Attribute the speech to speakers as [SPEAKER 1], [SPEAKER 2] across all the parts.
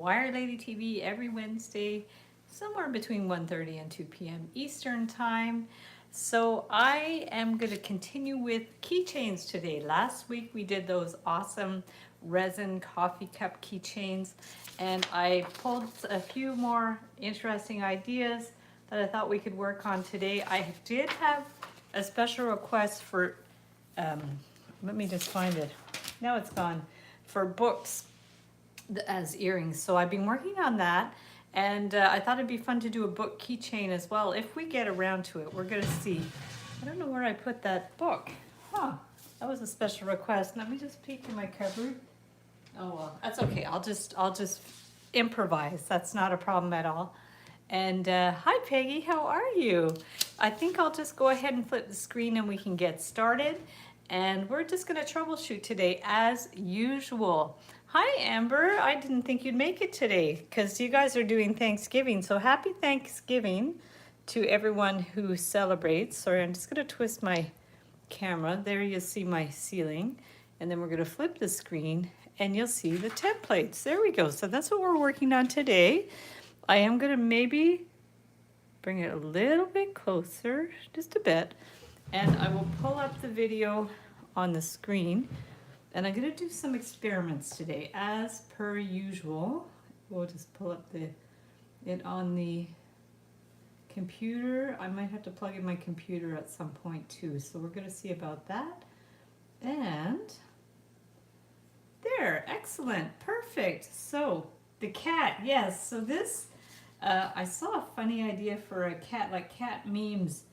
[SPEAKER 1] Wire Lady TV every Wednesday, somewhere between 1:30 and 2 p.m. Eastern Time. So I am going to continue with keychains today. Last week we did those awesome resin coffee cup keychains, and I pulled a few more interesting ideas that I thought we could work on today. I did have a special request for, um, let me just find it. Now it's gone. For books as earrings. So I've been working on that, and I thought it'd be fun to do a book keychain as well if we get around to it. We're gonna see. I don't know where I put that book. Huh, that was a special request. Let me just peek in my cupboard. Oh well, that's okay. I'll just improvise. That's not a problem at all. And hi Peggy, how are you? I think I'll just go ahead and flip the screen and we can get started. And we're just gonna troubleshoot today as usual. Hi Amber, I didn't think you'd make it today because you guys are doing Thanksgiving. So happy Thanksgiving to everyone who celebrates. Sorry, I'm just gonna twist my camera. There you see my ceiling. And then we're gonna flip the screen and you'll see the templates. There we go. So that's what we're working on today. I am gonna maybe bring it a little bit closer, just a bit, and I will pull up the video on the screen, and I'm gonna do some experiments today, as per usual. We'll just pull up it on the computer. I might have to plug in my computer at some point too, so we're gonna see about that. And there, excellent, perfect. So the cat, yes, so this, I saw a funny idea for a cat, like cat memes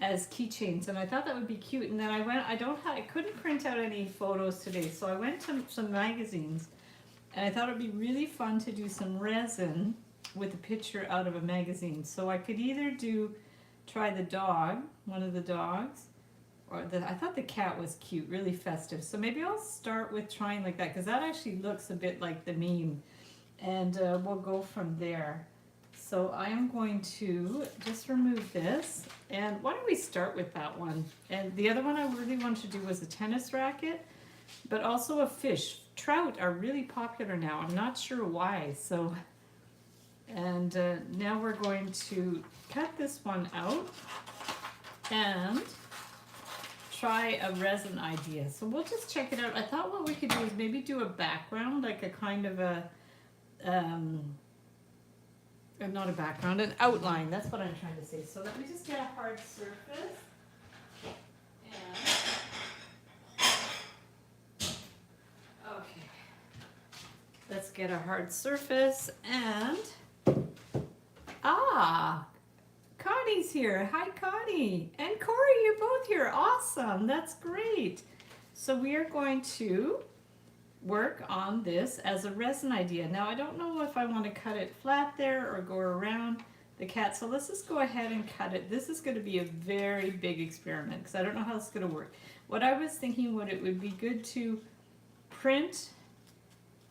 [SPEAKER 1] as keychains, and I thought that would be cute. And then I couldn't print out any photos today, so I went to some magazines, and I thought it'd be really fun to do some resin with a picture out of a magazine. So I could either try the dog, one of the dogs, or I thought the cat was cute, really festive. So maybe I'll start with trying like that, because that actually looks a bit like the meme, and we'll go from there. So I am going to just remove this, and why don't we start with that one? And the other one I really wanted to do was a tennis racket, but also a fish. Trout are really popular now. I'm not sure why. So, and now we're going to cut this one out and try a resin idea. So we'll just check it out. I thought what we could do is maybe do a background, like a kind of a not a background, an outline. That's what I'm trying to say. So let me just get a hard surface. Okay. Let's get a hard surface and Connie's here. Hi Connie. And Corey, you're both here. Awesome. That's great. So we are going to work on this as a resin idea. Now I don't know if I want to cut it flat there or go around the cat, so let's just go ahead and cut it. This is going to be a very big experiment because I don't know how it's going to work. What I was thinking, it would be good to print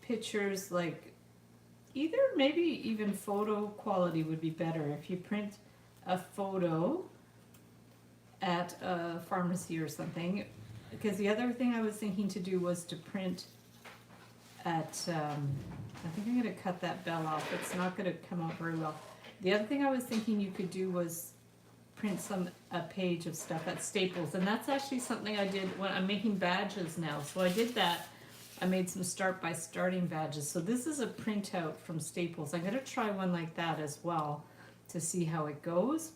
[SPEAKER 1] pictures, like either maybe even photo quality would be better if you print a photo at a pharmacy or something, because the other thing I was thinking to do was to print at, I think I'm going to cut that bell off. It's not going to come out very well. The other thing I was thinking you could do was print a page of stuff at Staples, and that's actually something I did when I'm making badges now. So I did that. I made some start by starting badges. So this is a printout from Staples. I'm going to try one like that as well to see how it goes.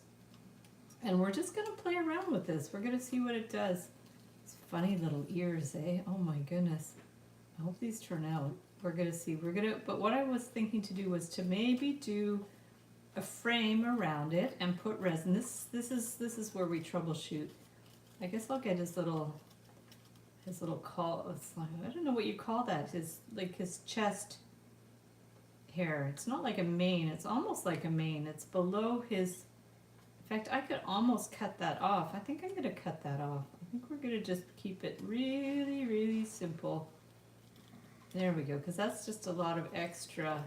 [SPEAKER 1] And we're just going to play around with this. We're going to see what it does. It's funny little ears, eh? Oh my goodness. I hope these turn out. We're gonna see. But what I was thinking to do was to maybe do a frame around it and put resin. This is where we troubleshoot. I guess I'll get his little I don't know what you call that. His chest hair. It's not like a mane. It's almost like a mane. It's below his. In fact, I could almost cut that off. I think I'm gonna cut that off. I think we're gonna just keep it really, really simple. There we go, because that's just a lot of extra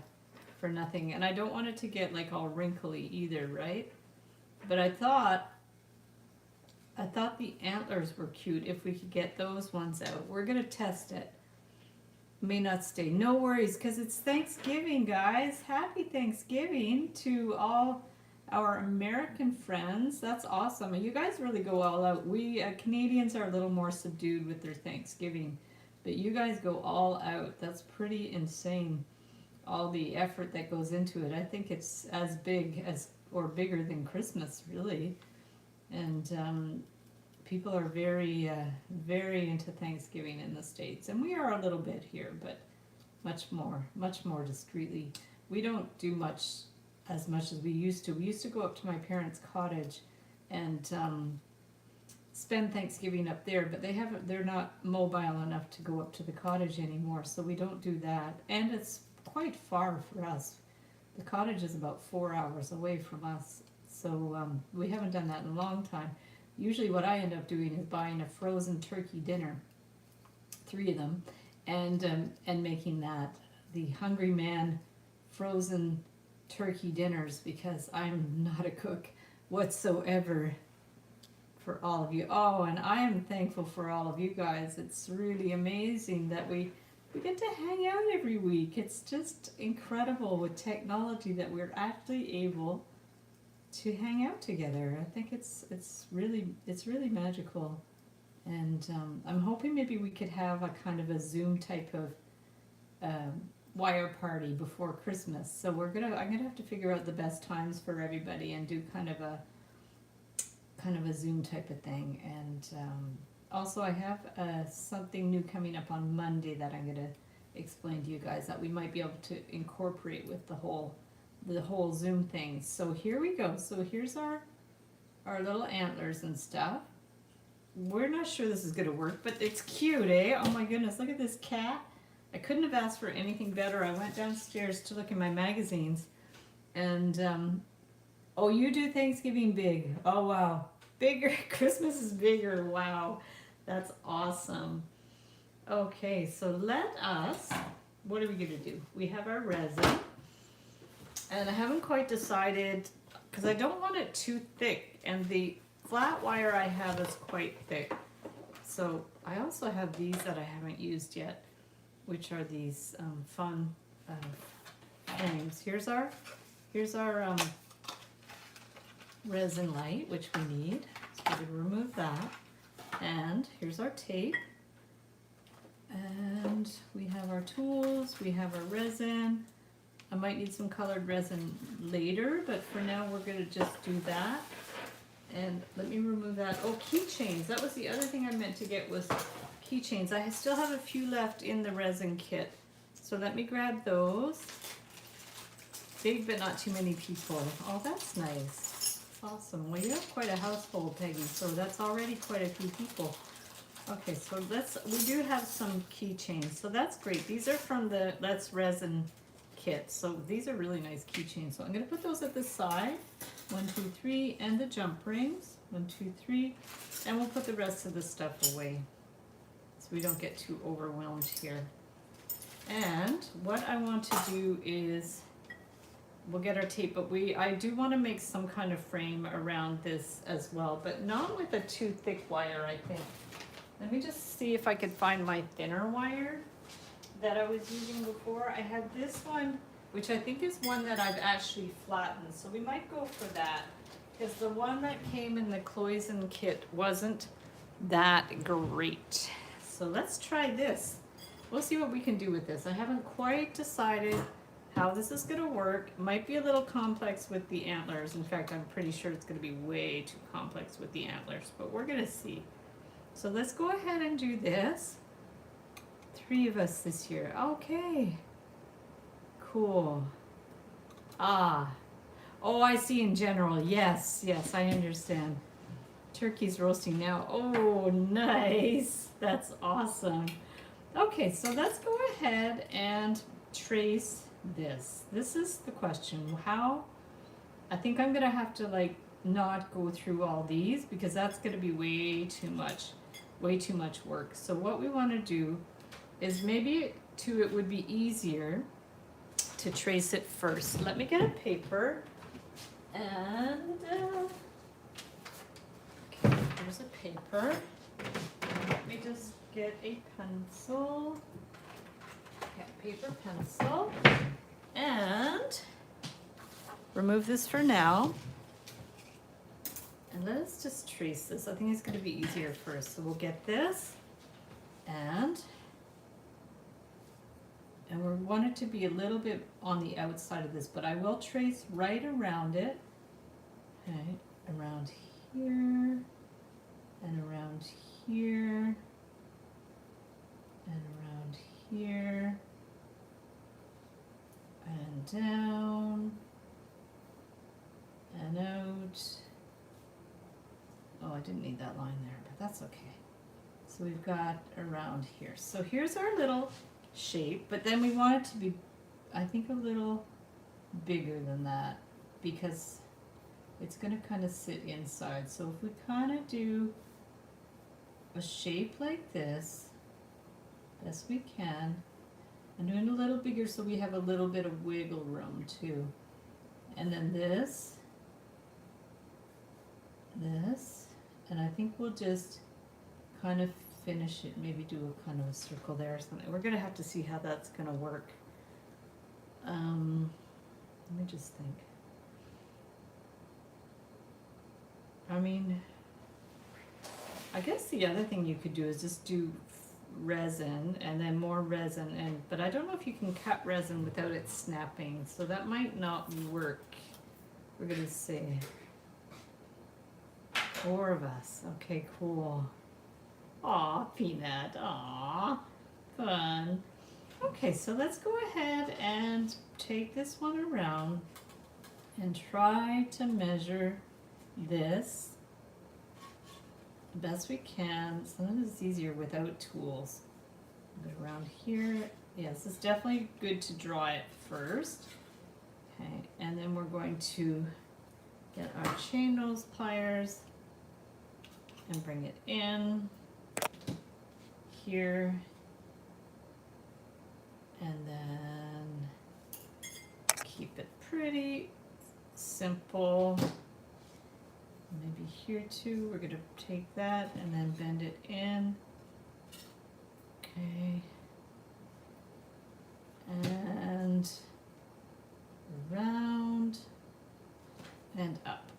[SPEAKER 1] for nothing. And I don't want it to get like all wrinkly either, right? But I thought the antlers were cute if we could get those ones out. We're going to test it. may not stay. No worries, because it's Thanksgiving, guys. Happy Thanksgiving to all our American friends. That's awesome. You guys really go all out. We Canadians are a little more subdued with their Thanksgiving, but you guys go all out. That's pretty insane. All the effort that goes into it. I think it's as big as or bigger than Christmas, really. And people are very, very into Thanksgiving in the States, and we are a little bit here, but much more discreetly. We don't do as much as we used to. We used to go up to my parents' cottage and spend Thanksgiving up there, but they're not mobile enough to go up to the cottage anymore, so we don't do that. And it's quite far for us. The cottage is about 4 hours away from us, so we haven't done that in a long time. Usually what I end up doing is buying a frozen turkey dinner, 3 of them, and making that the Hungry Man frozen turkey dinners, because I'm not a cook whatsoever for all of you. Oh, and I am thankful for all of you guys. It's really amazing that we get to hang out every week. It's just incredible with technology that we're actually able to hang out together. I think it's really magical, and I'm hoping maybe we could have a kind of a Zoom type of wire party before Christmas. So I'm gonna have to figure out the best times for everybody and do kind of a Zoom type of thing. And also I have something new coming up on Monday that I'm gonna explain to you guys that we might be able to incorporate with the whole Zoom thing. So here we go. So here's our little antlers and stuff. We're not sure this is gonna work, but it's cute, eh? Oh my goodness, look at this cat. I couldn't have asked for anything better. I went downstairs to look in my magazines, and oh, you do Thanksgiving big. Oh wow, bigger. Christmas is bigger. Wow, that's awesome. Okay, so what are we gonna do? We have our resin, and I haven't quite decided, because I don't want it too thick, and the flat wire I have is quite thick. So I also have these that I haven't used yet, which are these fun frames. Here's our resin light, which we need. So we're going to remove that. And here's our tape. And we have our tools. We have our resin. I might need some colored resin later, but for now we're going to just do that. And let me remove that. Oh, keychains. That was the other thing I meant to get, was keychains. I still have a few left in the resin kit, so let me grab those. Big but not too many people. Oh, that's nice. Awesome. Well, you have quite a household, Peggy, so that's already quite a few people. Okay, so we do have some keychains, so that's great. These are from the Let's Resin kit, so these are really nice keychains. So I'm going to put those at the side. 1, 2, 3, and the jump rings. 1, 2, 3, and we'll put the rest of the stuff away, so we don't get too overwhelmed here. And what I want to do is, we'll get our tape, but I do want to make some kind of frame around this as well, but not with a too thick wire, I think. Let me just see if I could find my thinner wire that I was using before. I had this one, which I think is one that I've actually flattened, so we might go for that, because the one that came in the Cloisen kit wasn't that great. So let's try this. We'll see what we can do with this. I haven't quite decided how this is going to work. It might be a little complex with the antlers. In fact, I'm pretty sure it's going to be way too complex with the antlers, but we're going to see. So let's go ahead and do this. 3 of us this year. Okay. Cool. Ah. Oh, I see in general. Yes, yes, I understand. Turkey's roasting now. Oh, nice. That's awesome. Okay, so let's go ahead and trace this. This is the question. How? I think I'm gonna have to not go through all these, because that's gonna be way too much work. So what we want to do is maybe it would be easier to trace it first. Let me get a paper, and okay, here's a paper. Let me just get a pencil. paper pencil and remove this for now. And let us just trace this. I think it's going to be easier first. So we'll get this and we want it to be a little bit on the outside of this, but I will trace right around it. Okay, around here and around here and around here and down and out. Oh, I didn't need that line there, but that's okay. So we've got around here. So here's our little shape, but then we want it to be, I think, a little bigger than that because it's going to kind of sit inside. So if we kind of do a shape like this, best we can, and doing a little bigger so we have a little bit of wiggle room too. And then this, and I think we'll just kind of finish it, maybe do a kind of a circle there or something. We're going to have to see how that's going to work. Let me just think. I mean, I guess the other thing you could do is just do resin and then more resin, and but I don't know if you can cut resin without it snapping, so that might not work. We're going to say 4 of us. Okay, cool. Aw, Peanut. Aw, fun. Okay, so let's go ahead and take this one around and try to measure this the best we can. Sometimes it's easier without tools. Go around here. Yes, it's definitely good to draw it first. Okay, and then we're going to get our chain nose pliers and bring it in here, and then keep it pretty simple. Maybe here too, we're going to take that and then bend it in. Okay. And around and up.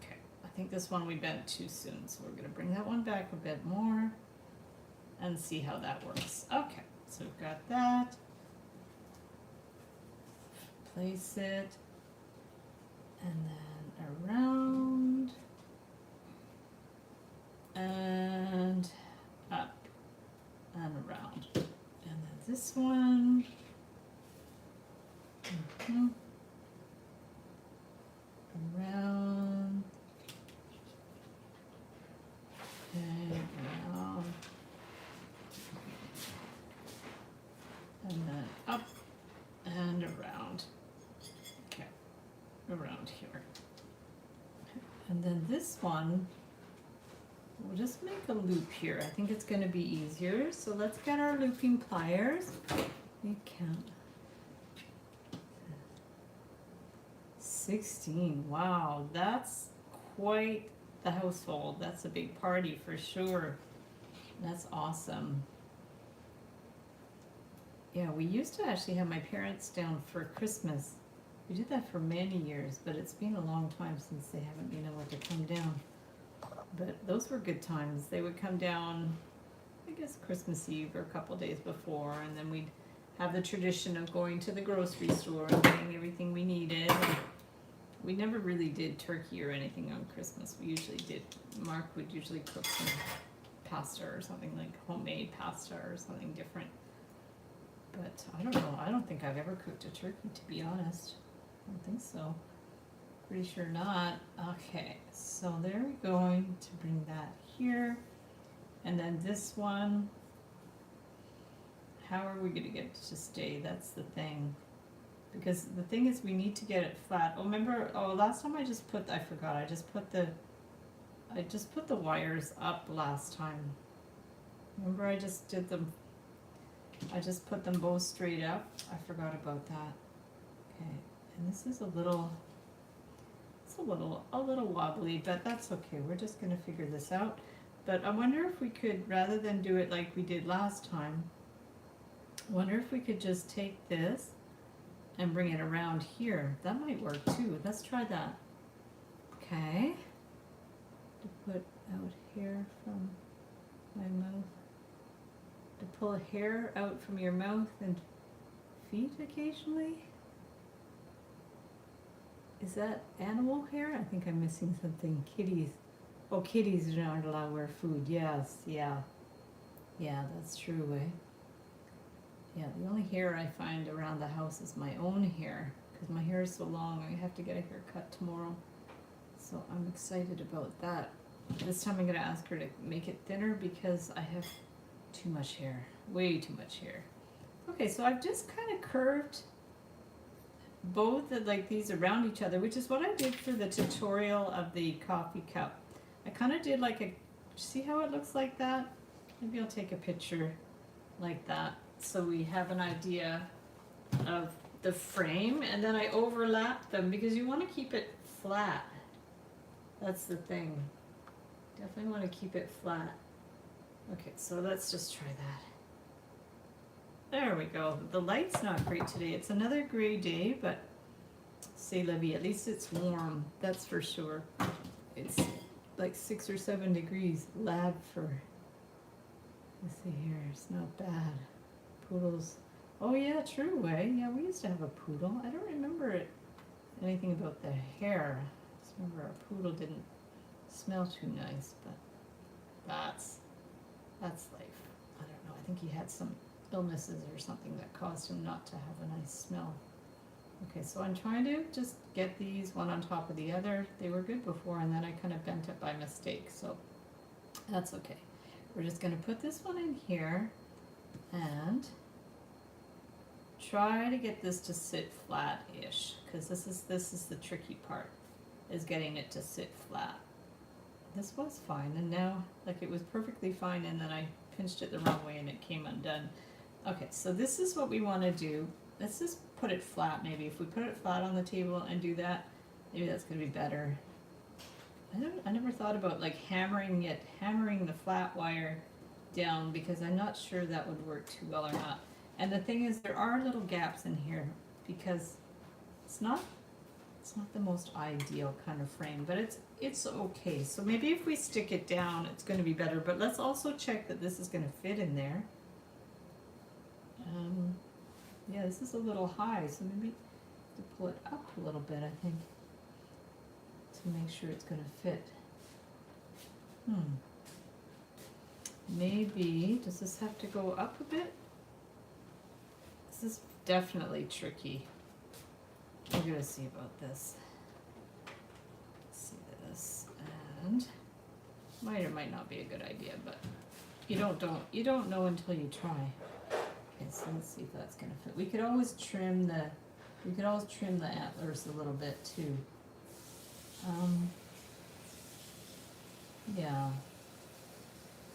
[SPEAKER 1] Okay, I think this one we bent too soon, so we're going to bring that one back a bit more and see how that works. Okay, so we've got that. Place it, and then around and up and around. And then this one. Around and around. And then up and around. Okay, around here. And then this one, we'll just make a loop here. I think it's going to be easier. So let's get our looping pliers. We count 16. Wow, that's quite the household. That's a big party for sure. That's awesome. Yeah, we used to actually have my parents down for Christmas. We did that for many years, but it's been a long time since they haven't been able to come down. But those were good times. They would come down, I guess, Christmas Eve or a couple days before, and then we'd have the tradition of going to the grocery store and getting everything we needed. We never really did turkey or anything on Christmas. We usually did, Mark would usually cook some pasta or something, like homemade pasta or something different. But I don't know, I don't think I've ever cooked a turkey, to be honest. I don't think so. Pretty sure not. Okay, so there we're going to bring that here. And then this one, how are we going to get it to stay? That's the thing. Because the thing is, we need to get it flat. Oh, remember, last time I forgot, I just put the wires up last time. Remember, I just put them both straight up. I forgot about that. Okay, and this is a little wobbly, but that's okay. We're just gonna figure this out. But I wonder if we could, rather than do it like we did last time, I wonder if we could just take this and bring it around here. That might work too. Let's try that. Okay. To put out hair from my mouth. To pull hair out from your mouth and feet occasionally. Is that animal hair? I think I'm missing something. Kitties. Oh, kitties aren't allowed to wear food. Yes, yeah. Yeah, that's true, eh? Yeah, the only hair I find around the house is my own hair, because my hair is so long. I have to get a haircut tomorrow. So I'm excited about that. This time I'm going to ask her to make it thinner because I have too much hair. Way too much hair. Okay, so I've just kind of curved both of like these around each other, which is what I did for the tutorial of the coffee cup. I kind of did like a, see how it looks like that? Maybe I'll take a picture like that so we have an idea of the frame, and then I overlap them because you want to keep it flat. That's the thing. Definitely want to keep it flat. Okay, so let's just try that. There we go. The light's not great today. It's another gray day, but say Libby, at least it's warm. That's for sure. It's like 6 or 7 degrees. Lab for, let's see here, it's not bad. Poodles. Oh yeah, true way. Yeah, we used to have a poodle. I don't remember anything about the hair. I just remember our poodle didn't smell too nice, but that's life. I don't know. I think he had some illnesses or something that caused him not to have a nice smell. Okay, so I'm trying to just get these one on top of the other. They were good before, and then I kind of bent it by mistake, so that's okay. We're just going to put this one in here and try to get this to sit flat-ish, because this is the tricky part, is getting it to sit flat. This was fine, and now, like, it was perfectly fine, and then I pinched it the wrong way and it came undone. Okay, so this is what we want to do. Let's just put it flat, maybe. If we put it flat on the table and do that, maybe that's going to be better. I never thought about, like, hammering the flat wire down, because I'm not sure that would work too well or not. And the thing is, there are little gaps in here, because it's not the most ideal kind of frame, but it's okay. So maybe if we stick it down, it's going to be better. But let's also check that this is going to fit in there. Yeah, this is a little high, so maybe to pull it up a little bit, I think, to make sure it's going to fit. Maybe, does this have to go up a bit? This is definitely tricky. We're going to see about this. Let's see this, and might or might not be a good idea, but you don't know until you try. Okay, so let's see if that's going to fit. We could always trim the antlers a little bit too. Yeah,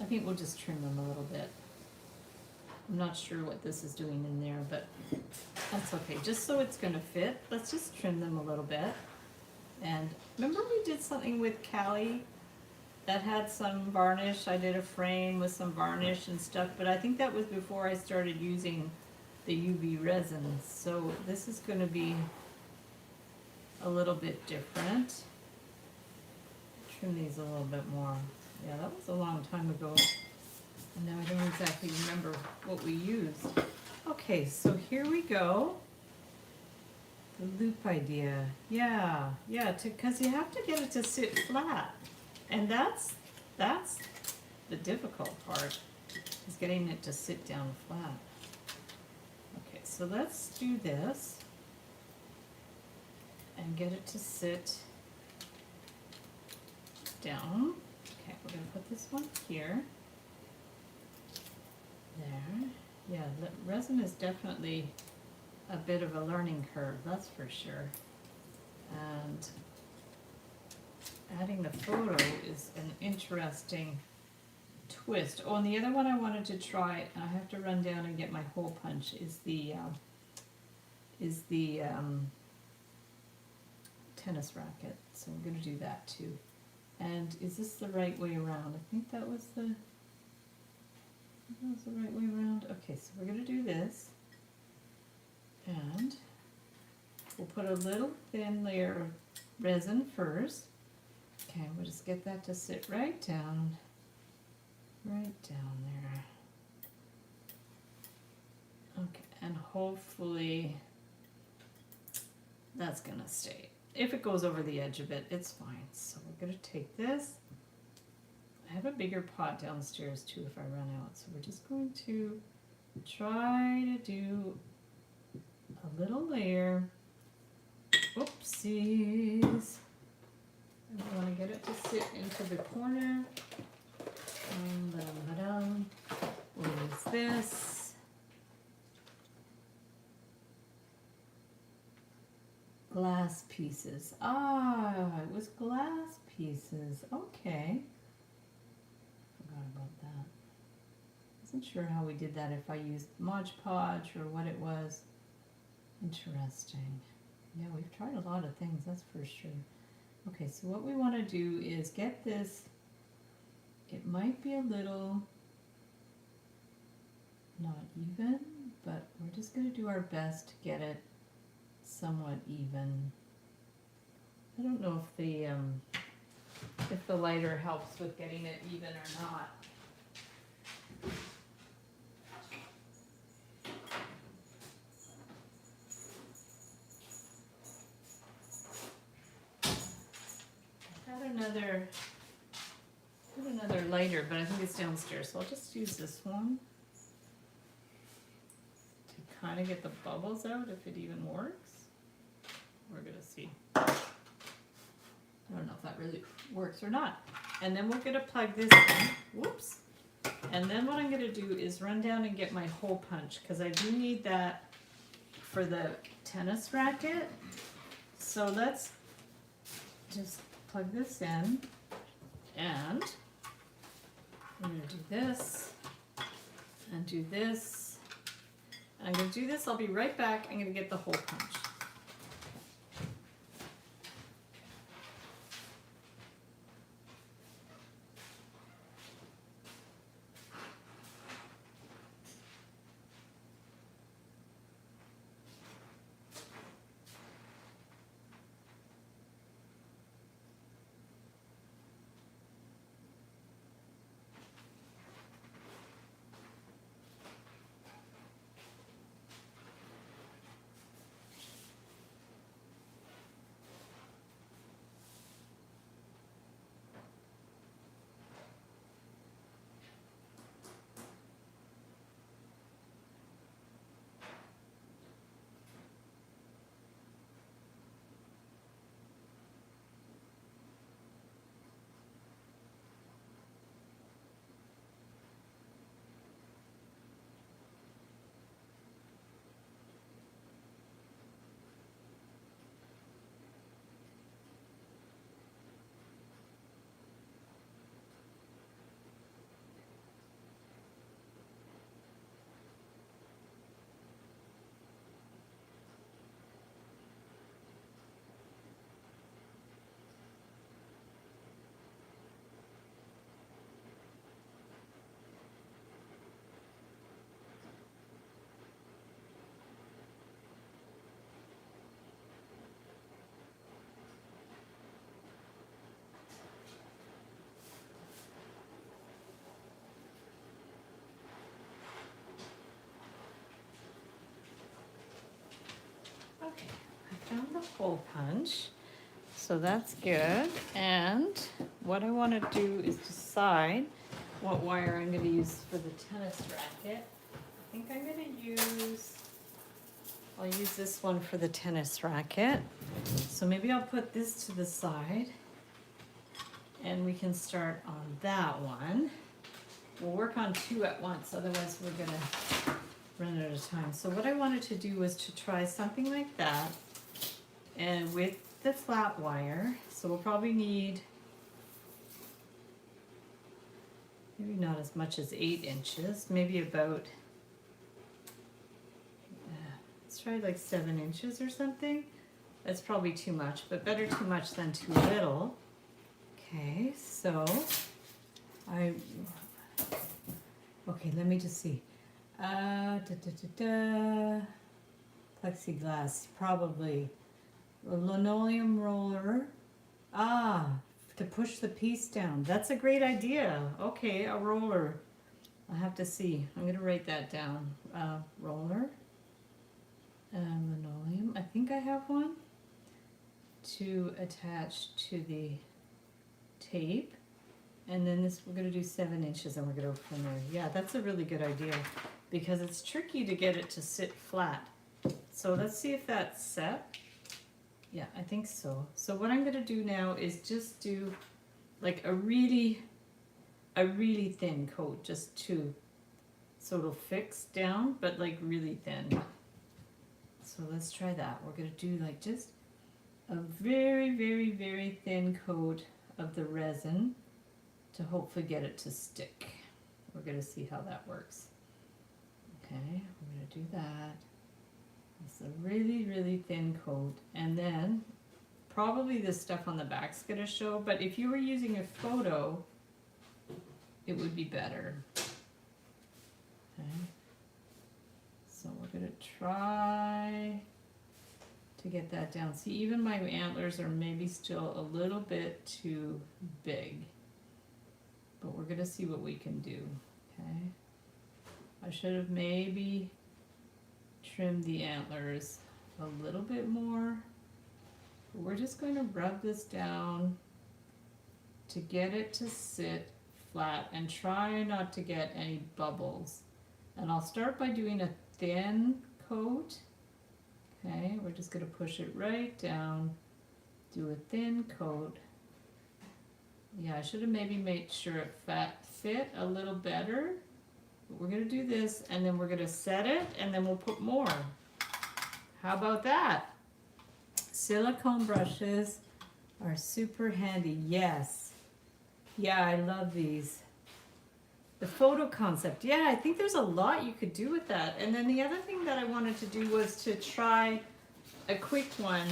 [SPEAKER 1] I think we'll just trim them a little bit. I'm not sure what this is doing in there, but that's okay. Just so it's going to fit, let's just trim them a little bit. And remember we did something with Callie that had some varnish. I did a frame with some varnish and stuff, but I think that was before I started using the UV resin. So this is going to be a little bit different. Trim these a little bit more. Yeah, that was a long time ago. And now I don't exactly remember what we used. Okay, so here we go. The loop idea. Yeah, because you have to get it to sit flat. And that's the difficult part, is getting it to sit down flat. Okay, so let's do this and get it to sit down. Okay, we're going to put this one here. There. Yeah, the resin is definitely a bit of a learning curve, that's for sure. And adding the photo is an interesting twist. Oh, and the other one I wanted to try, and I have to run down and get my hole punch, is the tennis racket. So I'm going to do that too. And is this the right way around? I think that was the... That's the right way around. Okay, so we're gonna do this. And we'll put a little thin layer of resin first. Okay, we'll just get that to sit right down there. Okay, and hopefully that's gonna stay. If it goes over the edge a bit, it's fine. So we're gonna take this. I have a bigger pot downstairs too if I run out. So we're just going to try to do a little layer. Oopsies. I want to get it to sit into the corner. We'll use this. Glass pieces. Ah, it was glass pieces. Okay. Forgot about that. Wasn't sure how we did that, if I used Mod Podge or what it was. Interesting. Yeah, we've tried a lot of things, that's for sure. Okay, so what we want to do is get this, it might be a little not even, but we're just going to do our best to get it somewhat even. I don't know if the lighter helps with getting it even or not. Another lighter, but I think it's downstairs, so I'll just use this one to kind of get the bubbles out, if it even works. We're gonna see. I don't know if that really works or not. And then we're gonna plug this in. Whoops. And then what I'm gonna do is run down and get my hole punch, because I do need that for the tennis racket. So let's just plug this in, and I'm going to do this and do this. And I'm going to do this. I'll be right back. I'm going to get the hole punch. Okay, I found the hole punch, so that's good. And what I want to do is decide what wire I'm going to use for the tennis racket. I think I'm going to I'll use this one for the tennis racket. So maybe I'll put this to the side and we can start on that one. We'll work on two at once, otherwise we're going to run out of time. So what I wanted to do was to try something like that, and with the flat wire. So we'll probably need maybe not as much as 8 inches, maybe about let's try like 7 inches or something. That's probably too much, but better too much than too little. Okay, so Okay, let me just see. Da, da, da, da. Plexiglass, probably. A linoleum roller. Ah, to push the piece down. That's a great idea. Okay, a roller. I'll have to see. I'm going to write that down. Roller. Linoleum. I think I have one. To attach to the tape. And then this, we're going to do 7 inches and we're going to go from there. Yeah, that's a really good idea because it's tricky to get it to sit flat. So let's see if that's set. Yeah, I think so. So what I'm going to do now is just do like a really thin coat, just two. So it'll fix down, but like really thin. So let's try that. We're going to do like just a very thin coat of the resin to hopefully get it to stick. We're going to see how that works. Okay, we're going to do that. It's a really thin coat, and then probably this stuff on the back's going to show, but if you were using a photo, it would be better. Okay, so we're going to try to get that down. See, even my antlers are maybe still a little bit too big, but we're going to see what we can do. Okay, I should have maybe trim the antlers a little bit more. We're just going to rub this down to get it to sit flat and try not to get any bubbles. And I'll start by doing a thin coat. Okay, we're just going to push it right down, do a thin coat. Yeah, I should have maybe made sure it fit a little better. We're going to do this, and then we're going to set it, and then we'll put more. How about that? Silicone brushes are super handy. Yes. Yeah, I love these. The photo concept. Yeah, I think there's a lot you could do with that. And then the other thing that I wanted to do was to try a quick one,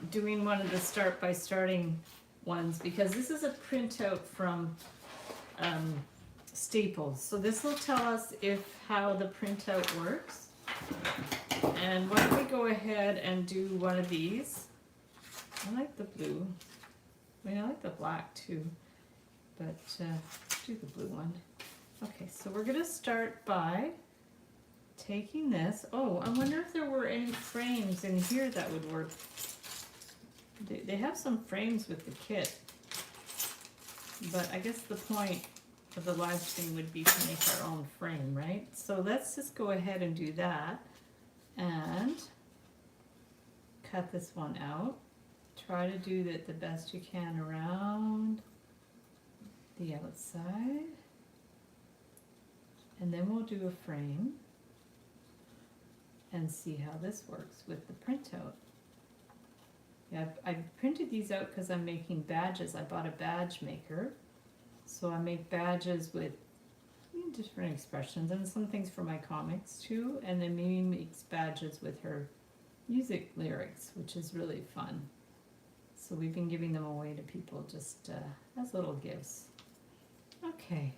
[SPEAKER 1] doing one of the start by starting ones, because this is a printout from Staples. So this will tell us how the printout works. And why don't we go ahead and do one of these. I like the blue. I mean, I like the black too, but do the blue one. Okay, so we're going to start by taking this. Oh, I wonder if there were any frames in here that would work. They have some frames with the kit, but I guess the point of the live stream would be to make our own frame, right? So let's just go ahead and do that and cut this one out. Try to do that the best you can around the outside, and then we'll do a frame and see how this works with the printout. Yeah, I printed these out because I'm making badges. I bought a badge maker. So I make badges with different expressions and some things for my comics too. And then Mimi makes badges with her music lyrics, which is really fun. So we've been giving them away to people just as little gifts. Okay.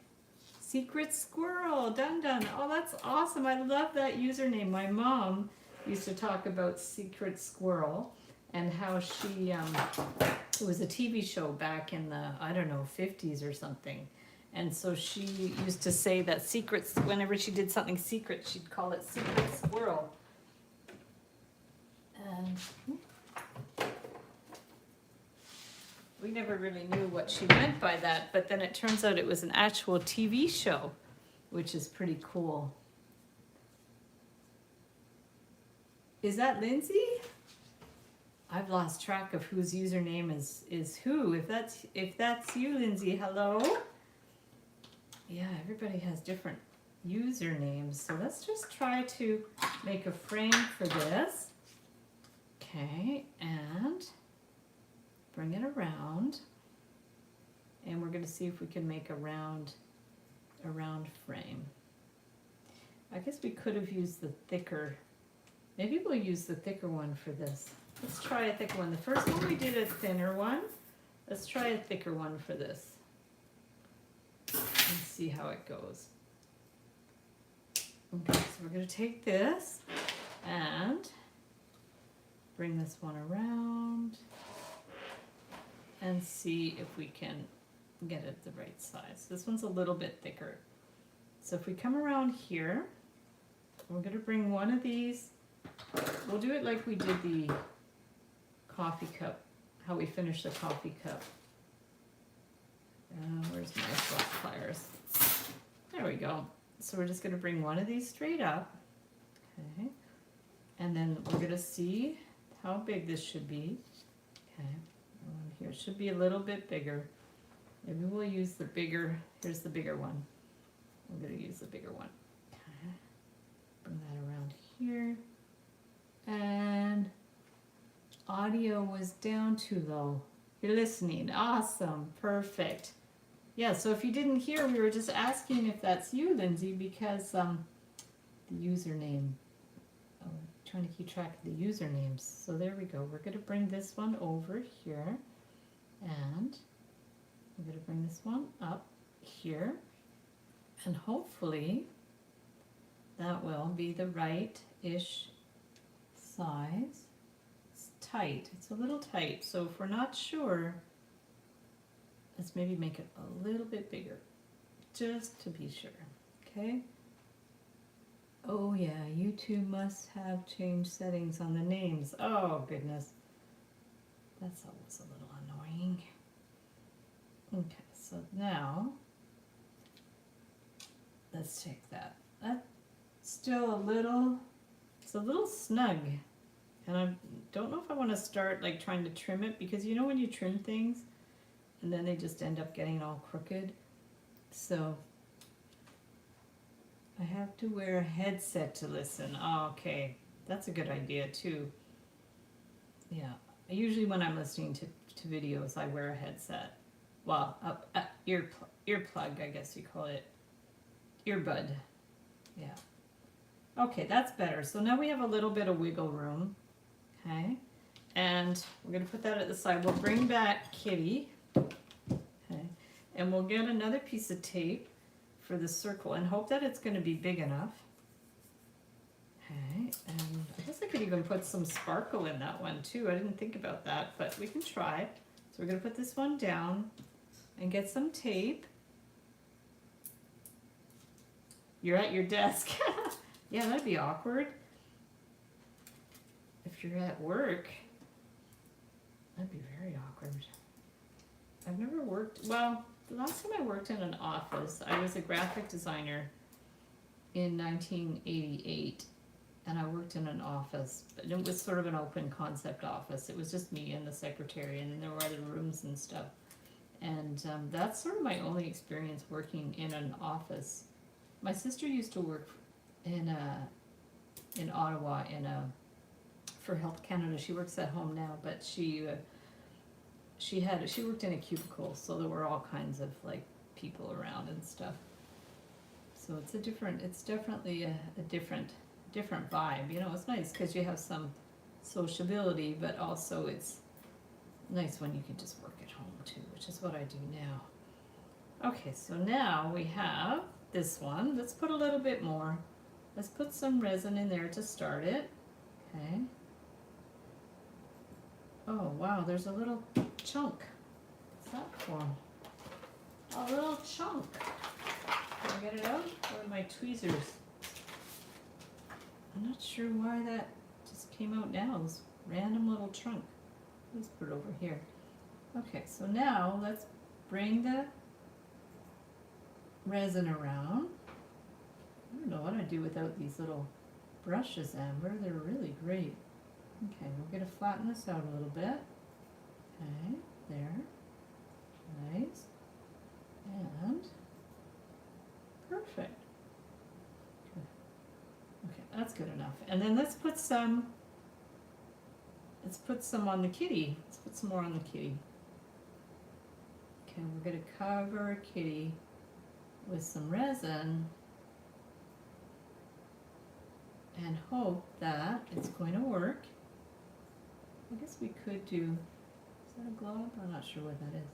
[SPEAKER 1] Secret Squirrel, done. Oh, that's awesome. I love that username. My mom used to talk about Secret Squirrel and how she, it was a TV show back in the, I don't know, 50s or something. And so she used to say that secrets, whenever she did something secret, she'd call it Secret Squirrel. And we never really knew what she meant by that, but then it turns out it was an actual TV show, which is pretty cool. Is that Lindsay? I've lost track of whose username is who. If that's you, Lindsay, hello. Yeah, everybody has different usernames. So let's just try to make a frame for this. Okay, and bring it around. And we're going to see if we can make a round frame. I guess we could have used the thicker. Maybe we'll use the thicker one for this. Let's try a thicker one. The first one we did a thinner one. Let's try a thicker one for this and see how it goes. Okay, so we're going to take this and bring this one around and see if we can get it the right size. This one's a little bit thicker. So if we come around here, we're going to bring one of these. We'll do it like we did the coffee cup, how we finished the coffee cup. Where's my flat pliers? There we go. So we're just going to bring one of these straight up. Okay. And then we're going to see how big this should be. Okay. Here it should be a little bit bigger. Maybe we'll use the bigger. Here's the bigger one. I'm going to use the bigger one. Okay. Bring that around here. And audio was down too low. You're listening. Awesome. Perfect. Yeah, so if you didn't hear, we were just asking if that's you, Lindsay, because the username. Oh, I'm trying to keep track of the usernames. So there we go. We're going to bring this one over here. And I'm going to bring this one up here. And hopefully that will be the right-ish size. It's tight. It's a little tight. So if we're not sure, let's maybe make it a little bit bigger, just to be sure, okay? Oh yeah, YouTube must have changed settings on the names. Oh goodness, that's always a little annoying. Okay, so now, let's take that. That's still a little, it's a little snug. And I don't know if I want to start like trying to trim it, because you know when you trim things, and then they just end up getting all crooked. So I have to wear a headset to listen. Oh, okay, that's a good idea too. Yeah, usually when I'm listening to videos, I wear a headset. Well, earplug, I guess you call it. Earbud. Yeah. Okay, that's better. So now we have a little bit of wiggle room. Okay, and we're going to put that at the side. We'll bring back Kitty. Okay, and we'll get another piece of tape for the circle and hope that it's going to be big enough. Okay, and I guess I could even put some sparkle in that one too. I didn't think about that, but we can try. So we're going to put this one down and get some tape. You're at your desk. Yeah, that'd be awkward. If you're at work, that'd be very awkward. I've never worked, well, the last time I worked in an office, I was a graphic designer in 1988, and I worked in an office, but it was sort of an open concept office. It was just me and the secretary, and then there were other rooms and stuff. And that's sort of my only experience working in an office. My sister used to work in Ottawa for Health Canada. She works at home now, but she worked in a cubicle, so there were all kinds of like people around and stuff. So it's definitely a different vibe. You know, it's nice because you have some sociability, but also it's nice when you can just work at home too, which is what I do now. Okay, so now we have this one. Let's put a little bit more. Let's put some resin in there to start it. Okay. Oh wow, there's a little chunk. What's that for? A little chunk. Can I get it out? Or my tweezers? I'm not sure why that just came out now. This random little chunk. Let's put it over here. Okay, so now let's bring the resin around. I don't know what I'd do without these little brushes, Amber. They're really great. Okay, we're going to flatten this out a little bit. Okay, there. Nice. And perfect. Okay, that's good enough. And then let's put some on the kitty. Let's put some more on the kitty. Okay, we're going to cover Kitty with some resin and hope that it's going to work. I guess we could do, is that a glob? I'm not sure what that is.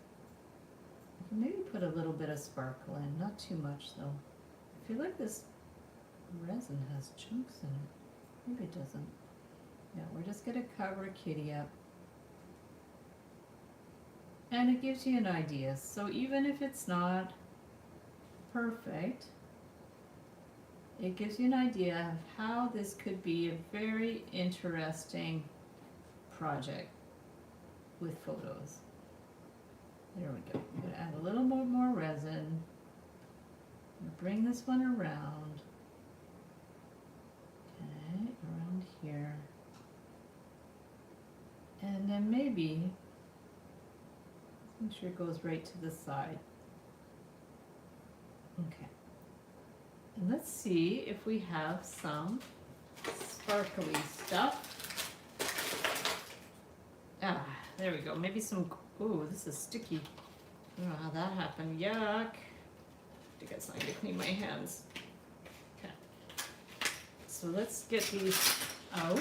[SPEAKER 1] I can maybe put a little bit of sparkle in, not too much though. I feel like this Resin has chunks in it. Maybe it doesn't. Yeah, we're just gonna cover Kitty up. And it gives you an idea. So even if it's not perfect, it gives you an idea of how this could be a very interesting project with photos. There we go. I'm gonna add a little more resin. Bring this one around. Okay, around here. And then maybe, let's make sure it goes right to the side. Okay. And let's see if we have some sparkly stuff. Ah, there we go. Maybe some, ooh, this is sticky. I don't know how that happened. Yuck. I think it's not gonna clean my hands. Okay. So let's get these out.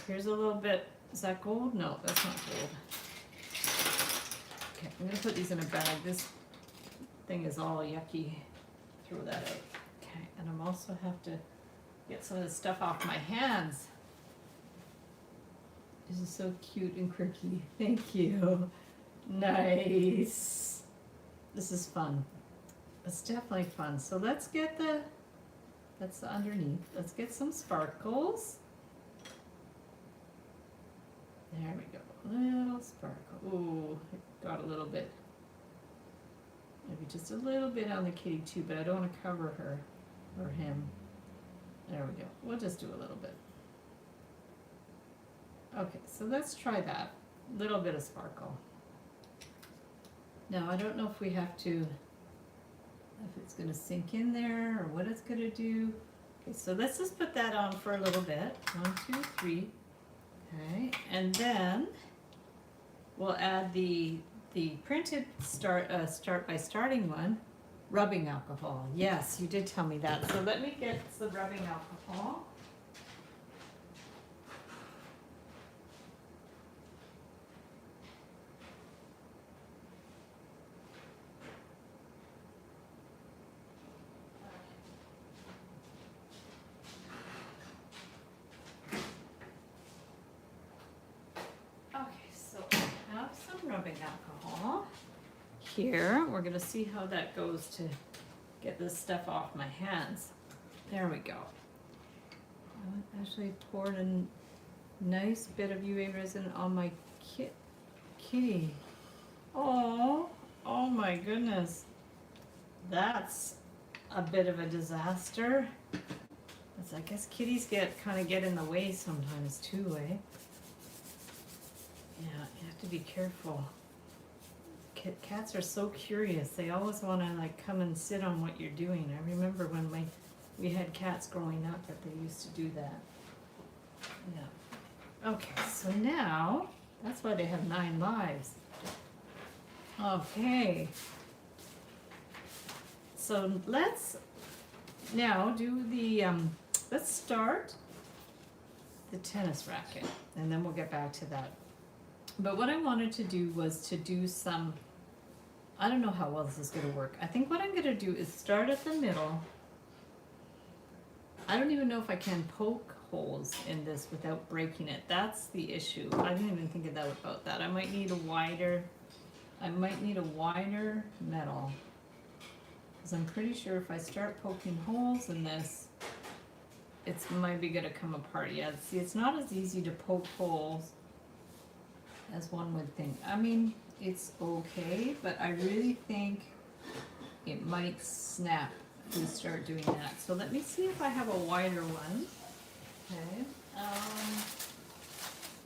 [SPEAKER 1] Here's a little bit. Is that gold? No, that's not gold. Okay, I'm gonna put these in a bag. This thing is all yucky. Throw that out. Okay, and I'm also have to get some of this stuff off my hands. This is so cute and quirky. Thank you. Nice. This is fun. It's definitely fun. So let's get that's the underneath. Let's get some sparkles. There we go. Little sparkle. Ooh, it got a little bit. Maybe just a little bit on the kitty too, but I don't want to cover her or him. There we go. We'll just do a little bit. Okay, so let's try that. Little bit of sparkle. Now I don't know if we have to, if it's going to sink in there or what it's going to do. Okay, so let's just put that on for a little bit. 1, 2, 3. Okay, and then we'll add the printed start by starting one, rubbing alcohol. Yes, you did tell me that. So let me get the rubbing alcohol. Rubbing alcohol here. We're gonna see how that goes to get this stuff off my hands. There we go. I actually poured a nice bit of UA resin on my kitty. Oh my goodness. That's a bit of a disaster. I guess kitties kind of get in the way sometimes too, eh? Yeah, you have to be careful. Cats are so curious. They always want to like come and sit on what you're doing. I remember when we had cats growing up that they used to do that. Yeah. Okay, so now, that's why they have 9 lives. Okay. So let's now do the, let's start the tennis racket and then we'll get back to that. But what I wanted to do was to do some, I don't know how well this is going to work. I think what I'm going to do is start at the middle. I don't even know if I can poke holes in this without breaking it. That's the issue. I didn't even think about that. I might need a wider metal. Because I'm pretty sure if I start poking holes in this, it's might be going to come apart. Yeah, see, it's not as easy to poke holes as one would think. I mean, it's okay, but I really think it might snap if we start doing that. So let me see if I have a wider one. Okay.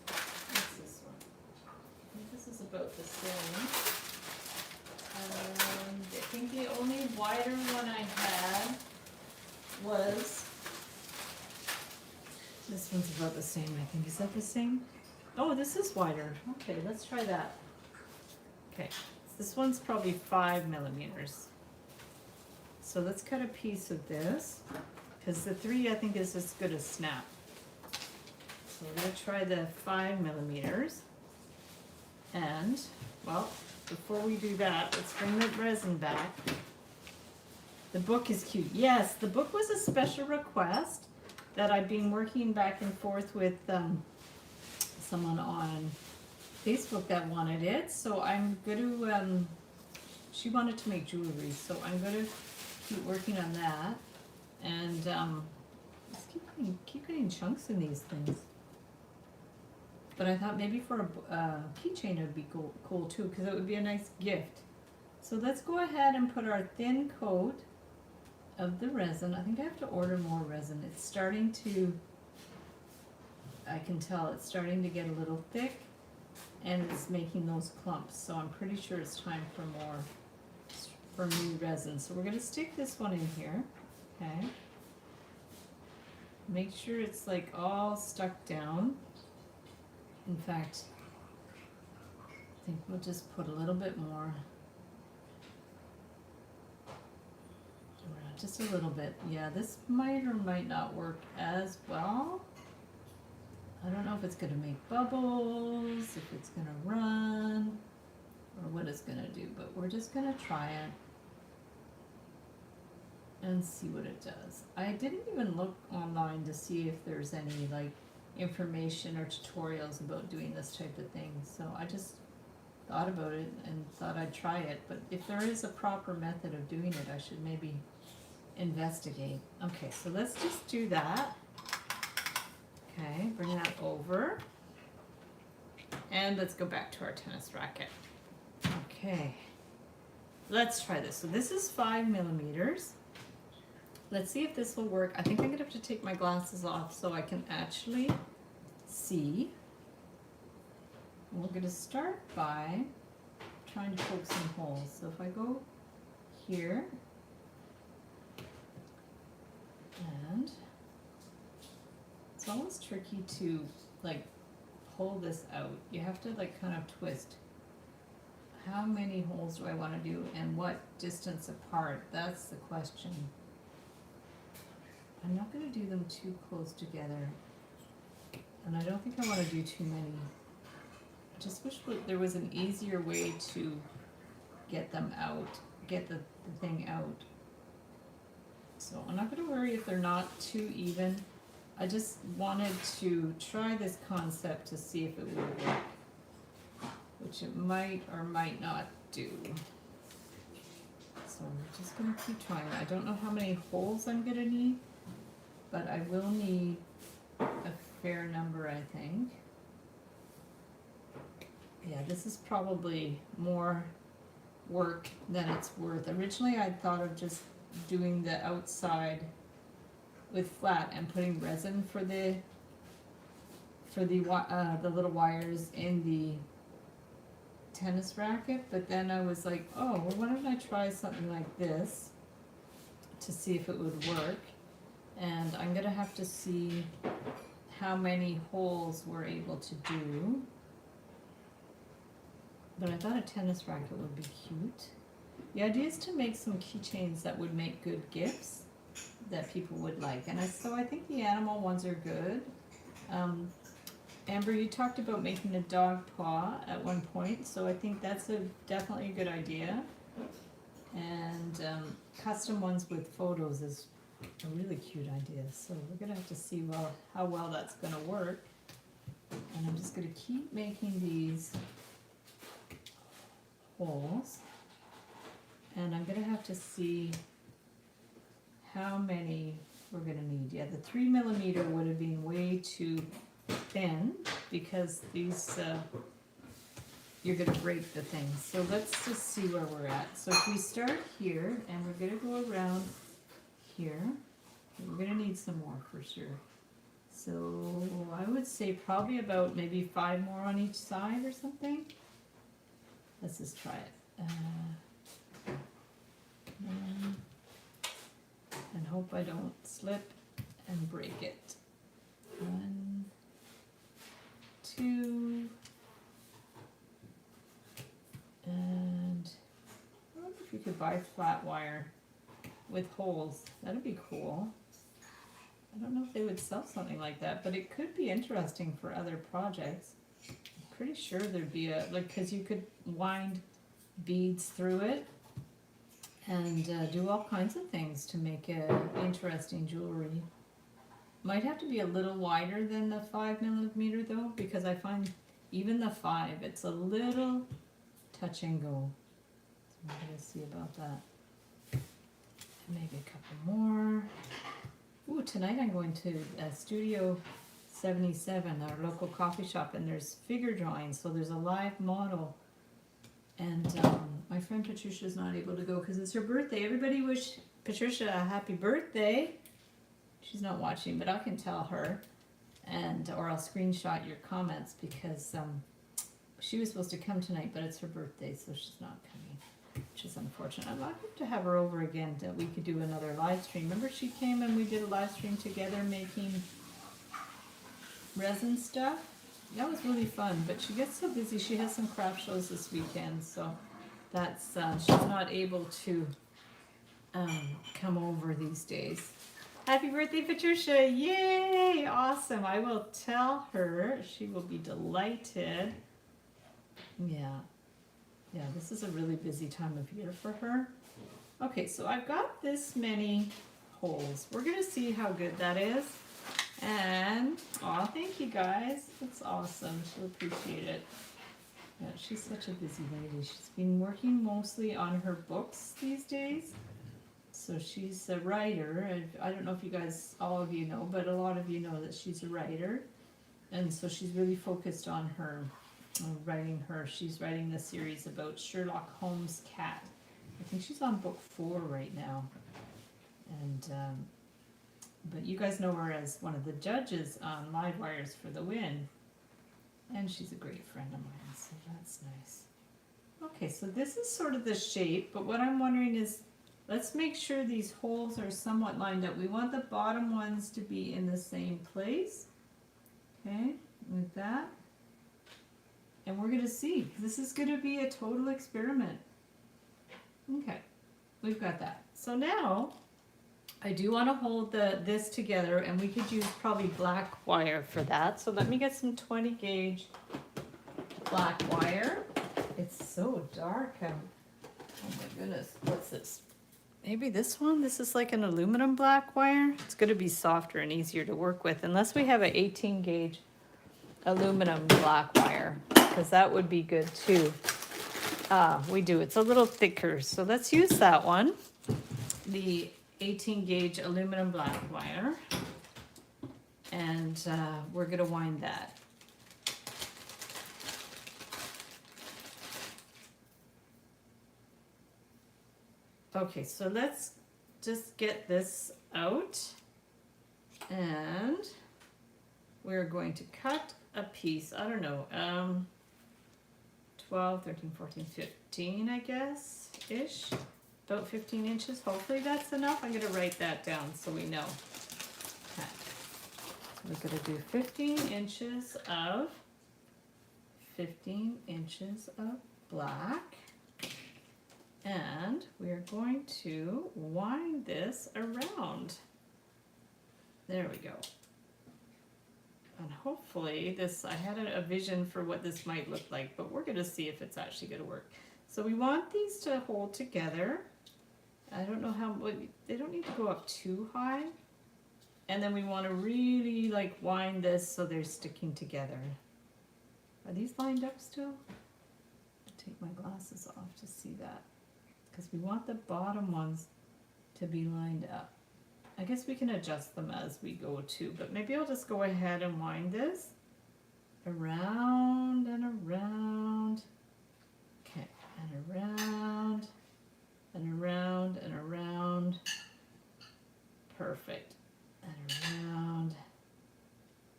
[SPEAKER 1] What's this one? I think this is about the same. I think the only wider one I had was, this one's about the same, I think. Is that the same? Oh, this is wider. Okay, let's try that. Okay, this one's probably 5 millimeters. So let's cut a piece of this, because the 3 I think is as good as snap. So we're going to try the 5 millimeters. And, well, before we do that, let's bring the resin back. The book is cute. Yes, the book was a special request that I've been working back and forth with someone on Facebook that wanted it. So I'm going to, she wanted to make jewelry, so I'm going to keep working on that. And let's keep getting chunks in these things. But I thought maybe for a keychain it would be cool too, because it would be a nice gift. So let's go ahead and put our thin coat of the resin. I think I have to order more resin. It's starting to, I can tell it's starting to get a little thick and it's making those clumps. So I'm pretty sure it's time for new resin. So we're going to stick this one in here. Okay. Make sure it's like all stuck down. In fact, I think we'll just put a little bit more. Just a little bit. Yeah, this might or might not work as well. I don't know if it's going to make bubbles, if it's going to run, or what it's going to do, but we're just going to try it and see what it does. I didn't even look online to see if there's any like information or tutorials about doing this type of thing, so I just thought about it and thought I'd try it. But if there is a proper method of doing it, I should maybe investigate. Okay, so let's just do that. Okay, bring that over. And let's go back to our tennis racket. Okay, let's try this. So this is 5 millimeters. Let's see if this will work. I think I'm gonna have to take my glasses off so I can actually see. We're gonna start by trying to poke some holes. So if I go here, and it's always tricky to like pull this out. You have to like kind of twist. How many holes do I want to do and what distance apart? That's the question. I'm not going to do them too close together. And I don't think I want to do too many. I just wish there was an easier way to get them out, get the thing out. So I'm not going to worry if they're not too even. I just wanted to try this concept to see if it will work, which it might or might not do. So I'm just going to keep trying. I don't know how many holes I'm going to need, but I will need a fair number, I think. Yeah, this is probably more work than it's worth. Originally I thought of just doing the outside with flat and putting resin for the little wires in the tennis racket, but then I was like, oh, well, why don't I try something like this to see if it would work. And I'm gonna have to see how many holes we're able to do. But I thought a tennis racket would be cute. The idea is to make some keychains that would make good gifts that people would like. And so I think the animal ones are good. Amber, you talked about making a dog paw at one point, so I think that's definitely a good idea. And custom ones with photos is a really cute idea. So we're gonna have to see how well that's gonna work. And I'm just gonna keep making these holes. And I'm gonna have to see how many we're gonna need. Yeah, the 3 millimeter would have been way too thin because these, you're gonna break the thing. So let's just see where we're at. So if we start here and we're gonna go around here, we're gonna need some more for sure. So I would say probably about maybe 5 more on each side or something. Let's just try it. And hope I don't slip and break it. 1, 2, and I wonder if you could buy flat wire with holes. That'd be cool. I don't know if they would sell something like that, but it could be interesting for other projects. I'm pretty sure there'd be because you could wind beads through it and do all kinds of things to make interesting jewelry. Might have to be a little wider than the 5mm though, because I find even the 5, it's a little touch and go. So we're gonna see about that. Maybe a couple more. Ooh, tonight I'm going to Studio 77, our local coffee shop, and there's figure drawing, so there's a live model. And my friend Patricia's not able to go because it's her birthday. Everybody wish Patricia a happy birthday. She's not watching, but I can tell her, and or I'll screenshot your comments because she was supposed to come tonight, but it's her birthday, so she's not coming, which is unfortunate. I'd like to have her over again that we could do another live stream. Remember she came and we did a live stream together making resin stuff? That was really fun, but she gets so busy. She has some craft shows this weekend, so that's she's not able to come over these days. Happy birthday, Patricia! Yay! Awesome. I will tell her. She will be delighted. Yeah. Yeah, this is a really busy time of year for her. Okay, so I've got this many holes. We're going to see how good that is. And, oh, thank you guys. That's awesome. She'll appreciate it. Yeah, she's such a busy lady. She's been working mostly on her books these days. So she's a writer. I don't know if you guys, all of you know, but a lot of you know that she's a writer. And so she's really focused on her, she's writing this series about Sherlock Holmes' cat. I think she's on book 4 right now. And, but you guys know her as one of the judges on Livewires for the Win. And she's a great friend of mine, so that's nice. Okay, so this is sort of the shape, but what I'm wondering is, let's make sure these holes are somewhat lined up. We want the bottom ones to be in the same place. Okay, like that. And we're going to see. This is going to be a total experiment. Okay, we've got that. So now, I do want to hold this together, and we could use probably black wire for that. So let me get some 20 gauge black wire. It's so dark out. Oh my goodness, what's this? Maybe this one? This is like an aluminum black wire. It's going to be softer and easier to work with, unless we have an 18 gauge aluminum black wire, because that would be good too. We do. It's a little thicker, so let's use that one. The 18 gauge aluminum black wire, and we're going to wind that. Okay, so let's just get this out, and we're going to cut a piece, I don't know, 12, 13, 14, 15, I guess, ish. About 15 inches. Hopefully that's enough. I'm going to write that down so we know. Okay. So we're going to do 15 inches of black. And we're going to wind this around. There we go. And hopefully this, I had a vision for what this might look like, but we're going to see if it's actually going to work. So we want these to hold together. I don't know how, they don't need to go up too high. And then we want to really like wind this so they're sticking together. Are these lined up still? I'll take my glasses off to see that. Because we want the bottom ones to be lined up. I guess we can adjust them as we go too, but maybe I'll just go ahead and wind this around and around. Okay, and around and around and around. Perfect. And around.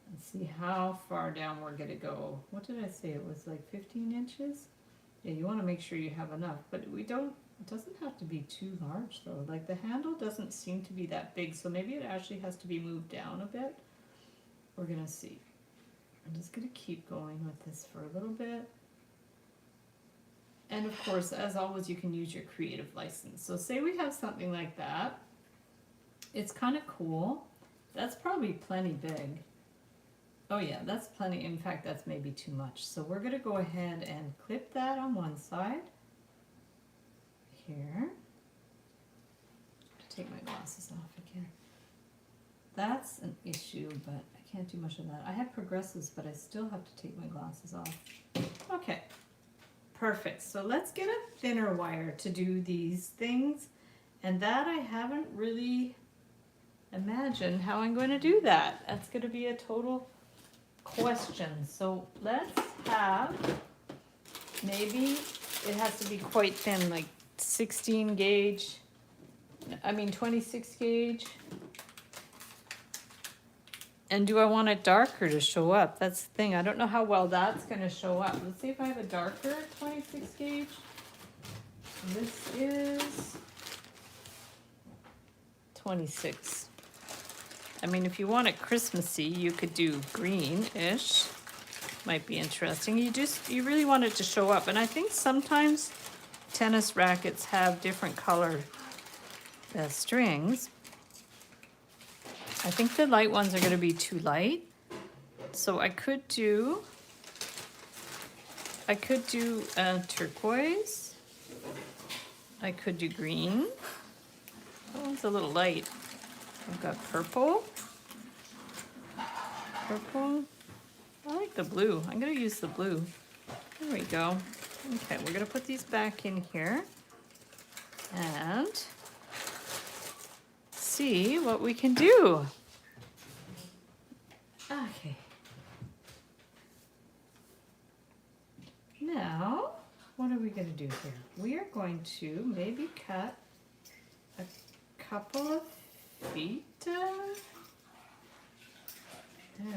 [SPEAKER 1] And see how far down we're going to go. What did I say? It was like 15 inches? Yeah, you want to make sure you have enough, but we don't, it doesn't have to be too large though. Like the handle doesn't seem to be that big, so maybe it actually has to be moved down a bit. We're going to see. I'm just going to keep going with this for a little bit. And of course, as always, you can use your creative license. So say we have something like that. It's kind of cool. That's probably plenty big. Oh yeah, that's plenty. In fact, that's maybe too much. So we're going to go ahead and clip that on one side. Here. take my glasses off again. That's an issue, but I can't do much of that. I have progressives, but I still have to take my glasses off. Okay, perfect. So let's get a thinner wire to do these things. And that I haven't really imagined how I'm going to do that. That's going to be a total question. So let's have, maybe it has to be quite thin, like 16 gauge, 26 gauge. And do I want it darker to show up? That's the thing. I don't know how well that's going to show up. Let's see if I have a darker 26 gauge. This is 26. I mean, if you want it Christmassy, you could do green-ish. Might be interesting. You really want it to show up. And I think sometimes tennis rackets have different color strings. I think the light ones are going to be too light. So I could do turquoise. I could do green. That one's a little light. I've got purple. Purple. I like the blue. I'm going to use the blue. There we go. Okay, we're going to put these back in here and see what we can do. Okay. Now, what are we going to do here? We are going to maybe cut a couple of feet. There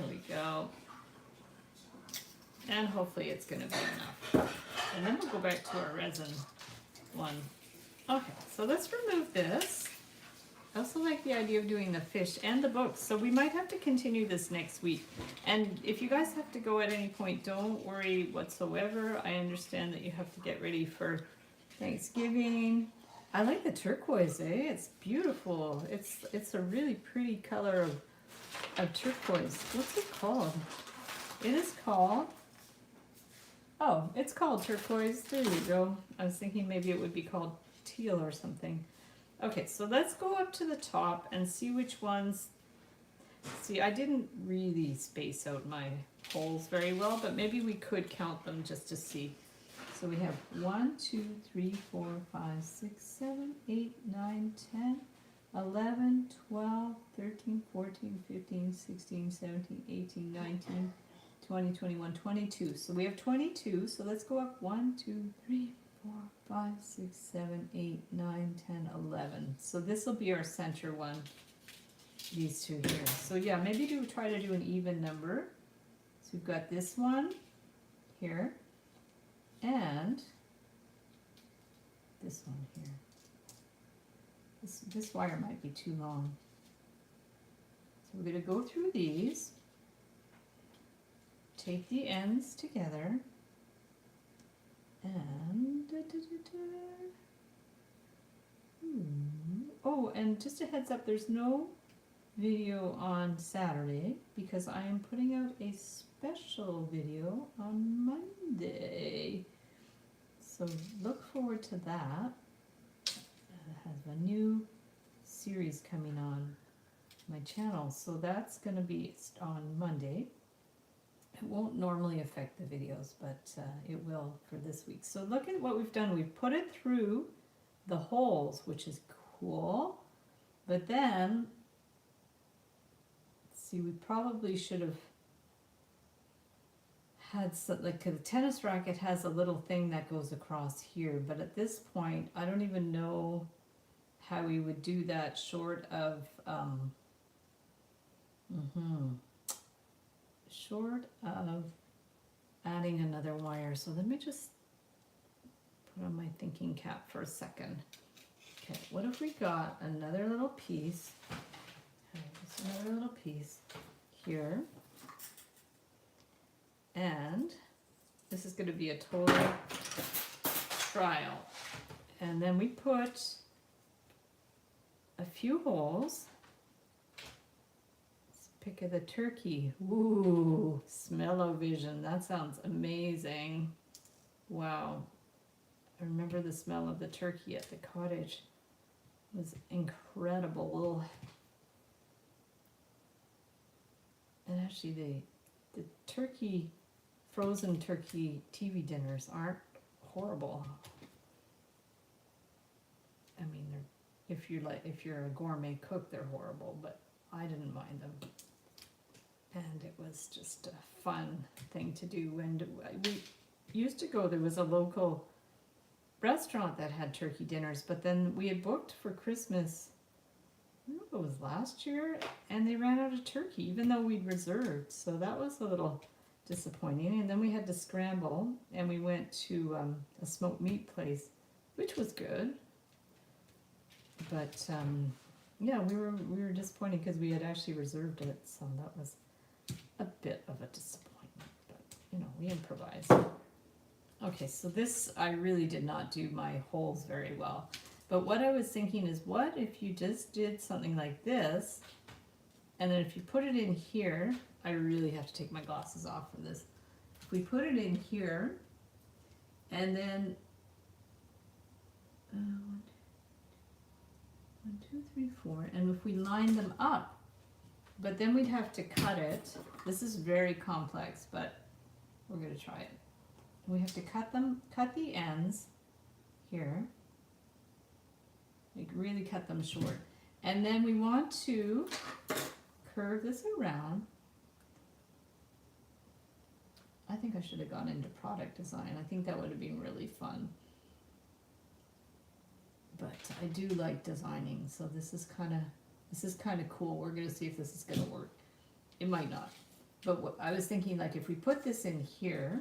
[SPEAKER 1] we go. And hopefully it's going to be enough. And then we'll go back to our resin one. Okay, so let's remove this. I also like the idea of doing the fish and the books, so we might have to continue this next week. And if you guys have to go at any point, don't worry whatsoever. I understand that you have to get ready for Thanksgiving. I like the turquoise, It's beautiful. It's a really pretty color of turquoise. What's it called? It is called, oh, it's called turquoise. There you go. I was thinking maybe it would be called teal or something. Okay, so let's go up to the top and see which ones. See, I didn't really space out my holes very well, but maybe we could count them just to see. So we have 1, 2, 3, 4, 5, 6, 7, 8, 9, 10, 11, 12, 13, 14, 15, 16, 17, 18, 19, 20, 21, 22. So we have 22. So let's go up 1, 2, 3, 4, 5, 6, 7, 8, 9, 10, 11. So this will be our center one, these two here. So yeah, maybe try to do an even number. So we've got this one here and this one here. This wire might be too long. So we're going to go through these, take the ends together, and oh, and just a heads up, there's no video on Saturday because I am putting out a special video on Monday. So look forward to that. It has a new series coming on my channel, so that's going to be on Monday. It won't normally affect the videos, but it will for this week. So look at what we've done. We've put it through the holes, which is cool. But then, see, we probably should have had some, like the tennis racket has a little thing that goes across here. But at this point, I don't even know how we would do that short of adding another wire. So let me just put on my thinking cap for a second. Okay, what if we got another little piece? Just another little piece here. And this is going to be a total trial. And then we put a few holes. Pick of the turkey. Ooh, smell-o-vision. That sounds amazing. Wow. I remember the smell of the turkey at the cottage. was incredible. And actually the turkey, frozen turkey TV dinners aren't horrible. I mean, if you're a gourmet cook, they're horrible, but I didn't mind them. And it was just a fun thing to do. And we used to go, there was a local restaurant that had turkey dinners, but then we had booked for Christmas, I don't know if it was last year, and they ran out of turkey, even though we'd reserved. So that was a little disappointing. And then we had to scramble, and we went to a smoked meat place, which was good. But yeah, we were disappointed because we had actually reserved it, so that was a bit of a disappointment. But you know, we improvise. Okay, so this, I really did not do my holes very well. But what I was thinking is, what if you just did something like this, and then if you put it in here, I really have to take my glasses off for this. If we put it in here, and then 1, 2, 3, 4, and if we line them up, but then we'd have to cut it. This is very complex, but we're going to try it. We have to cut the ends here, like really cut them short. And then we want to curve this around. I think I should have gone into product design. I think that would have been really fun. But I do like designing, so this is kind of cool. We're going to see if this is going to work. It might not. But what I was thinking, like if we put this in here,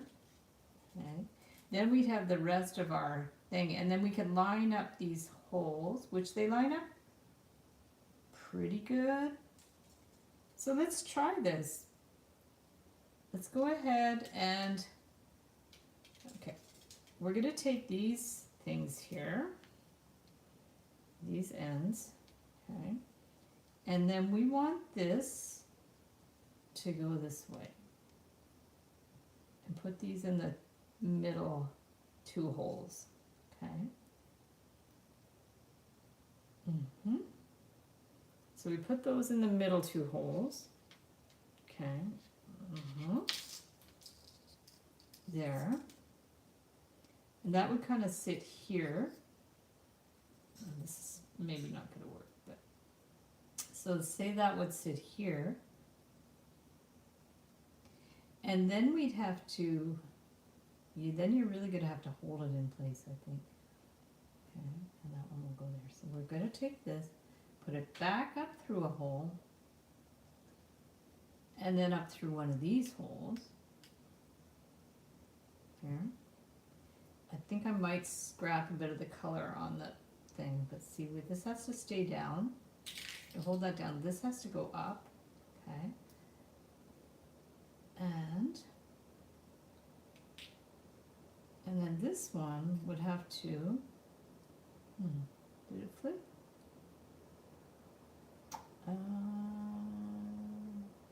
[SPEAKER 1] okay, then we'd have the rest of our thing, and then we can line up these holes, which they line up pretty good. So let's try this. Let's go ahead and, okay, we're going to take these things here, these ends, okay, and then we want this to go this way, and put these in the middle 2 holes, okay. So we put those in the middle 2 holes, okay. There, and that would kind of sit here. And this is maybe not going to work, but so say that would sit here, and then we'd have to, then you're really going to have to hold it in place, I think. Okay, and that one will go there. So we're going to take this, put it back up through a hole, and then up through one of these holes here. I think I might scrap a bit of the color on the thing, but see, this has to stay down. To hold that down, this has to go up, okay. And then this one would have to, did it flip?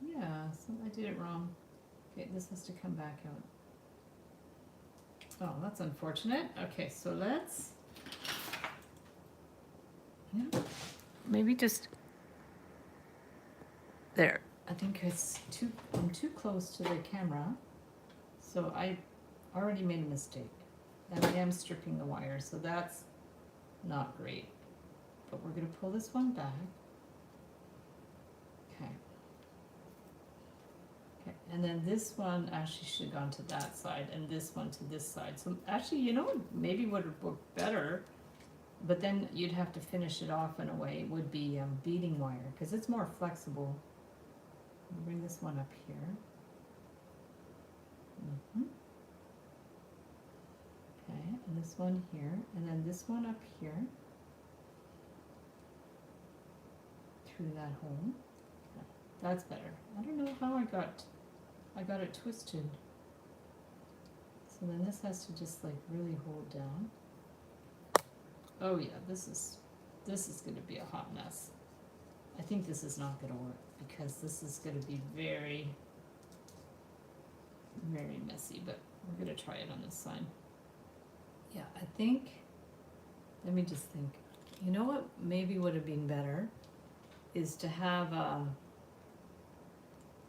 [SPEAKER 1] Yeah, so I did it wrong. Okay, this has to come back out. Oh, that's unfortunate. Okay, so let's, yeah, maybe just there. I think I'm too close to the camera, so I already made a mistake. And I am stripping the wire, so that's not great. But we're going to pull this one back. Okay. Okay, and then this one actually should have gone to that side, and this one to this side. So actually, you know what maybe would have worked better, but then you'd have to finish it off in a way, would be beading wire, because it's more flexible. I'll bring this one up here. Okay, and this one here, and then this one up here, through that hole. Okay, that's better. I don't know how I got it twisted. So then this has to just like really hold down. Oh yeah, this is going to be a hot mess. I think this is not going to work because this is going to be very, very messy, but we're going to try it on this side. Yeah, I think, let me just think. You know what maybe would have been better is to have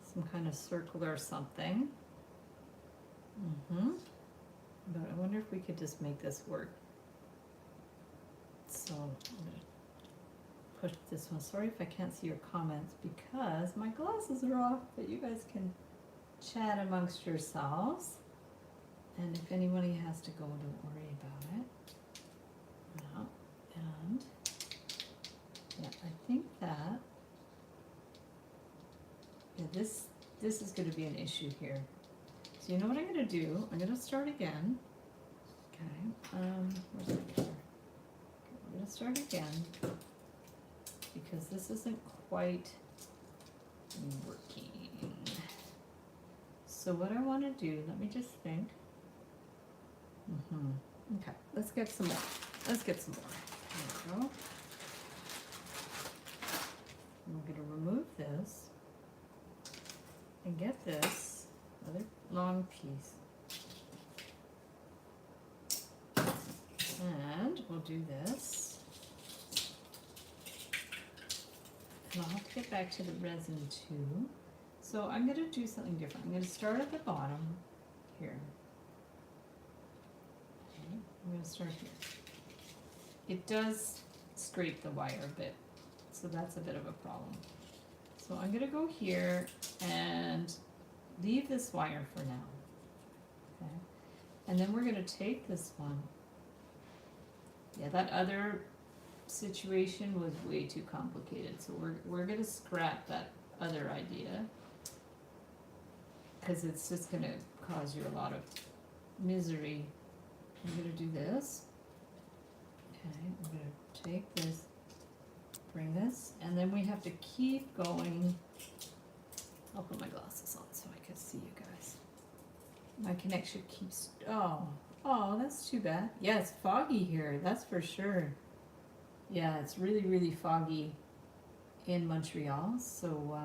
[SPEAKER 1] some kind of circle or something. But I wonder if we could just make this work. So I'm gonna push this one. Sorry if I can't see your comments because my glasses are off, but you guys can chat amongst yourselves. And if anybody has to go, don't worry about it. No. And yeah, I think that this is going to be an issue here. So you know what I'm going to do? I'm going to start again. Okay. Where's my color? I'm going to start again because this isn't quite working. So what I want to do, let me just think. Okay, let's get some more. Let's get some more. There we go. I'm going to remove this and get this other long piece. And we'll do this. And I'll have to get back to the resin too. So I'm going to do something different. I'm going to start at the bottom here. Okay, I'm going to start here. It does scrape the wire a bit, so that's a bit of a problem. So I'm going to go here and leave this wire for now. Okay, and then we're going to take this one. Yeah, that other situation was way too complicated, so we're going to scrap that other idea because it's just going to cause you a lot of misery. I'm going to do this. Okay, I'm going to take this, bring this, and then we have to keep going. I'll put my glasses on so I can see you guys. My connection keeps, oh, that's too bad. Yeah, it's foggy here, that's for sure. Yeah, it's really, really foggy in Montreal, so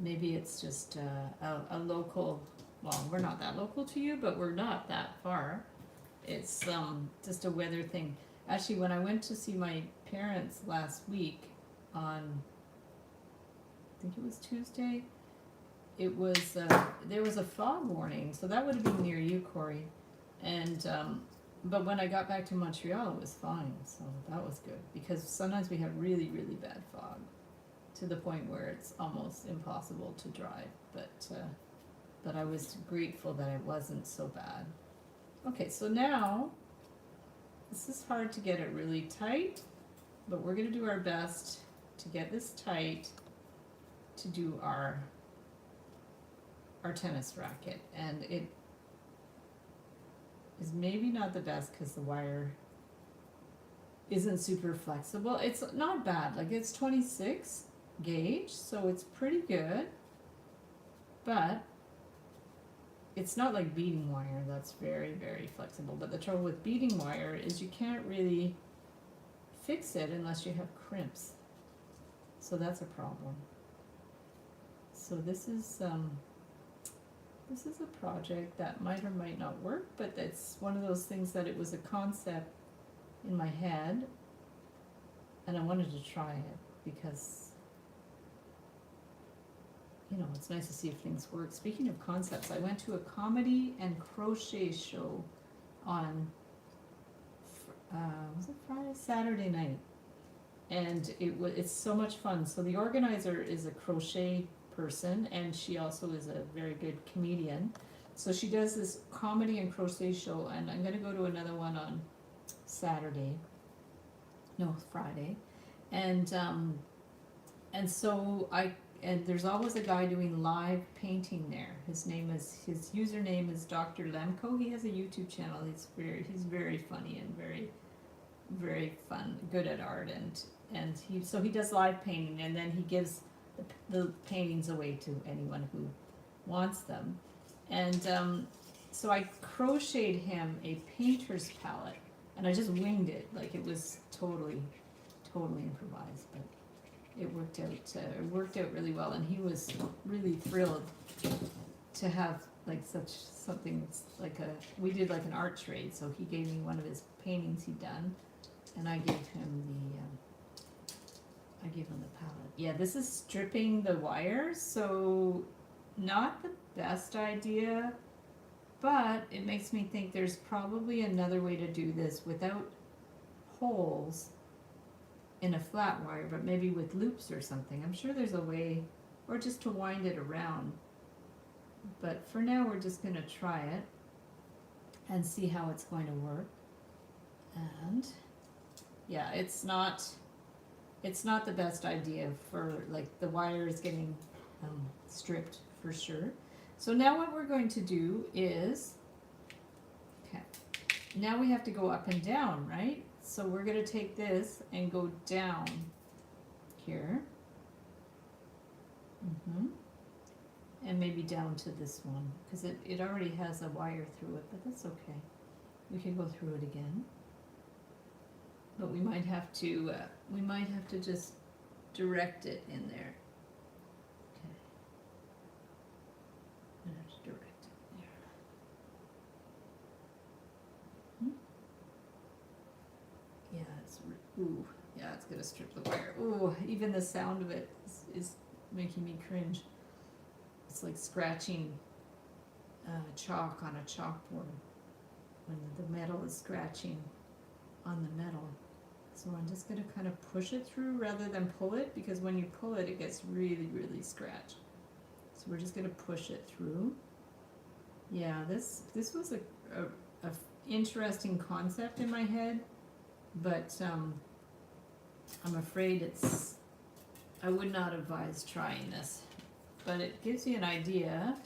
[SPEAKER 1] maybe it's just a local, well, we're not that local to you, but we're not that far. It's just a weather thing. Actually, when I went to see my parents last week on, I think it was Tuesday, it was, there was a fog warning, so that would have been near you, Corey. And, but when I got back to Montreal, it was fine, so that was good. Because sometimes we have really, really bad fog, to the point where it's almost impossible to drive. But I was grateful that it wasn't so bad. Okay, so now, this is hard to get it really tight, but we're going to do our best to get this tight to do our tennis racket. And it is maybe not the best because the wire isn't super flexible. It's not bad, like it's 26 gauge, so it's pretty good, but it's not like beading wire that's very, very flexible. But the trouble with beading wire is you can't really fix it unless you have crimps. So that's a problem. So this is a project that might or might not work, but it's one of those things that it was a concept in my head and I wanted to try it because, you know, it's nice to see if things work. Speaking of concepts, I went to a comedy and crochet show on, was it Friday? Saturday night. And it's so much fun. So the organizer is a crochet person and she also is a very good comedian. So she does this comedy and crochet show, and I'm going to go to another one on Friday. And so and there's always a guy doing live painting there. His username is Dr. Lemko. He has a YouTube channel. He's very funny and very, very fun, good at art, and he does live painting, and then he gives the paintings away to anyone who wants them. And so I crocheted him a painter's palette, and I just winged it, like it was totally improvised, but it worked out really well, and he was really thrilled to have like something like we did like an art trade, so he gave me one of his paintings he'd done, And I gave him the palette. Yeah, this is stripping the wires, so not the best idea, but it makes me think there's probably another way to do this without holes in a flat wire, but maybe with loops or something. I'm sure there's a way, or just to wind it around. But for now, we're just going to try it and see how it's going to work. And yeah, it's not the best idea for, like, the wire is getting stripped for sure. So now what we're going to do is, okay, now we have to go up and down, right? So we're going to take this and go down here. And maybe down to this one, because it already has a wire through it, but that's okay. We can go through it again. But we might have to just direct it in there. Okay. I'm gonna have to direct it there. Yeah, it's gonna strip the wire. Ooh, even the sound of it is making me cringe. It's like scratching chalk on a chalkboard when the metal is scratching on the metal. So I'm just going to kind of push it through rather than pull it, because when you pull it, it gets really, really scratched. So we're just going to push it through. Yeah, this was a interesting concept in my head, but I'm afraid I would not advise trying this. But it gives you an idea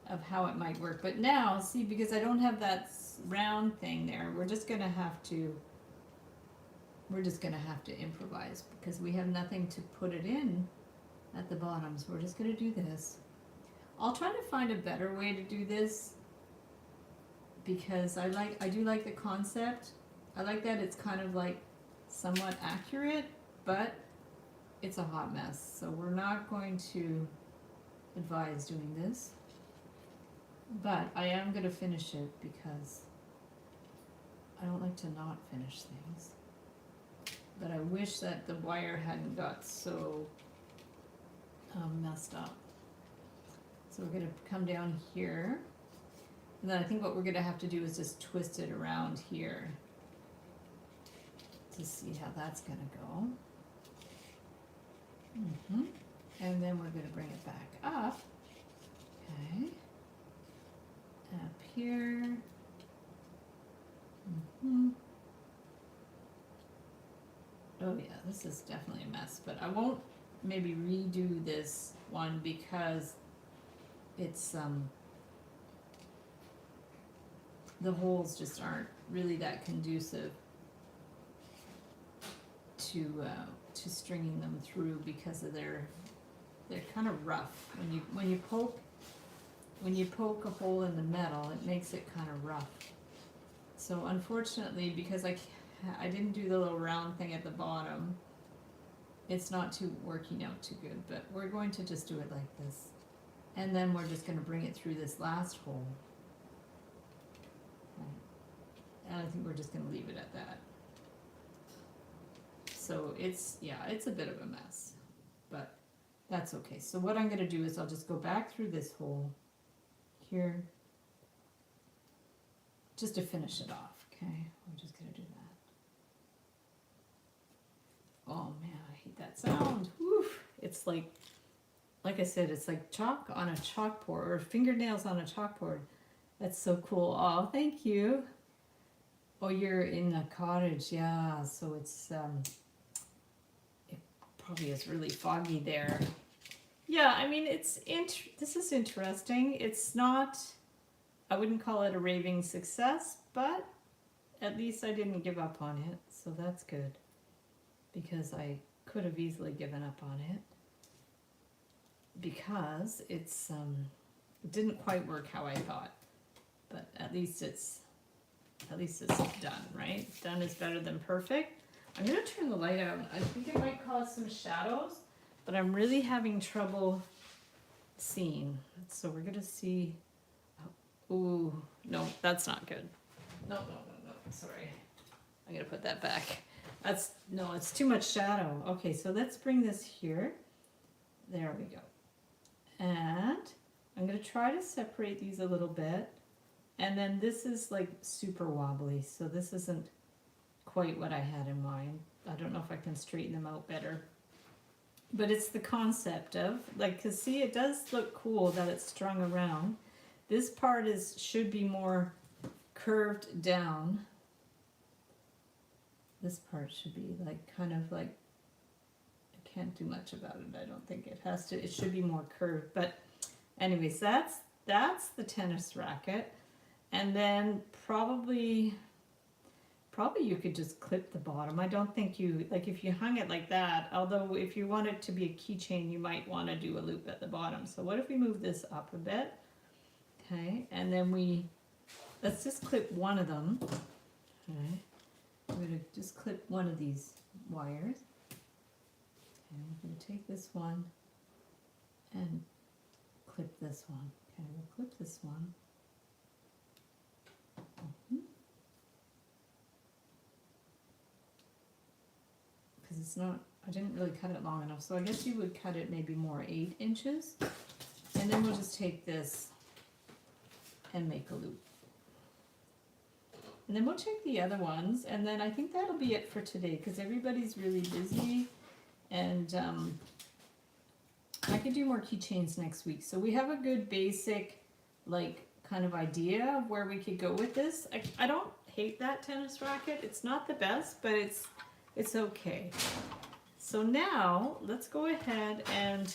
[SPEAKER 1] of how it might work. But now, see, because I don't have that round thing there, we're just gonna have to improvise, because we have nothing to put it in at the bottom. So we're just gonna do this. I'll try to find a better way to do this, because I do like the concept. I like that it's kind of like somewhat accurate, but it's a hot mess. So we're not going to advise doing this, but I am going to finish it because I don't like to not finish things. But I wish that the wire hadn't got so messed up. So we're going to come down here, and then I think what we're going to have to do is just twist it around here to see how that's going to go. And then we're going to bring it back up. Okay. Up here. Oh yeah, this is definitely a mess, but I won't maybe redo this one because it's the holes just aren't really that conducive to stringing them through, because of they're kind of rough. When you poke a hole in the metal, it makes it kind of rough. So unfortunately, because I didn't do the little round thing at the bottom, it's not working out too good. But we're going to just do it like this, and then we're just going to bring it through this last hole. And I think we're just going to leave it at that. So it's a bit of a mess, but that's okay. So what I'm going to do is I'll just go back through this hole here just to finish it off. Okay, I'm just going to do that. Oh man, I hate that sound. Woof. It's like I said, it's like chalk on a chalkboard, or fingernails on a chalkboard. That's so cool. Oh, thank you. Oh, you're in a cottage, yeah. So it's it probably is really foggy there. Yeah, I mean, this is interesting. It's not, I wouldn't call it a raving success, but at least I didn't give up on it, so that's good, because I could have easily given up on it, because it didn't quite work how I thought, but at least it's done, right? Done is better than perfect. I'm going to turn the light out. I think it might cause some shadows, but I'm really having trouble seeing. So we're going to see. Oh, no, that's not good. No, sorry. I'm gonna put that back. No, it's too much shadow. Okay, so let's bring this here. There we go. And I'm gonna try to separate these a little bit. And then this is like super wobbly, so this isn't quite what I had in mind. I don't know if I can straighten them out better. But it's the concept of, like, cause see, it does look cool that it's strung around. This part should be more curved down. This part should be like, kind of like, I can't do much about it. I don't think it should be more curved. But anyways, that's the tennis racket. And then probably you could just clip the bottom. I don't think like if you hung it like that, although if you want it to be a keychain, you might want to do a loop at the bottom. So what if we move this up a bit? Okay, and then let's just clip one of them. Okay, I'm going to just clip one of these wires. Okay, we're going to take this one and clip this one. Okay, we'll clip this one. Because it's not, I didn't really cut it long enough, so I guess you would cut it maybe more 8 inches. And then we'll just take this and make a loop. And then we'll take the other ones, and then I think that'll be it for today, because everybody's really busy, and I could do more keychains next week. So we have a good basic, like, kind of idea of where we could go with this. I don't hate that tennis racket. It's not the best, but it's okay. So now let's go ahead and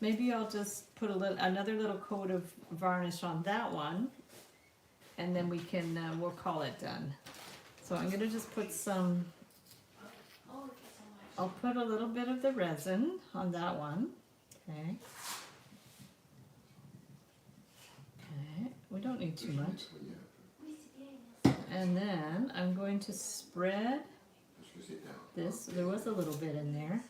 [SPEAKER 1] maybe I'll just put another little coat of varnish on that one, and then we can we'll call it done. So I'm gonna just put some. I'll put a little bit of the resin on that one. Okay. Okay. We don't need too much. And then I'm going to spread this. There was a little bit in there.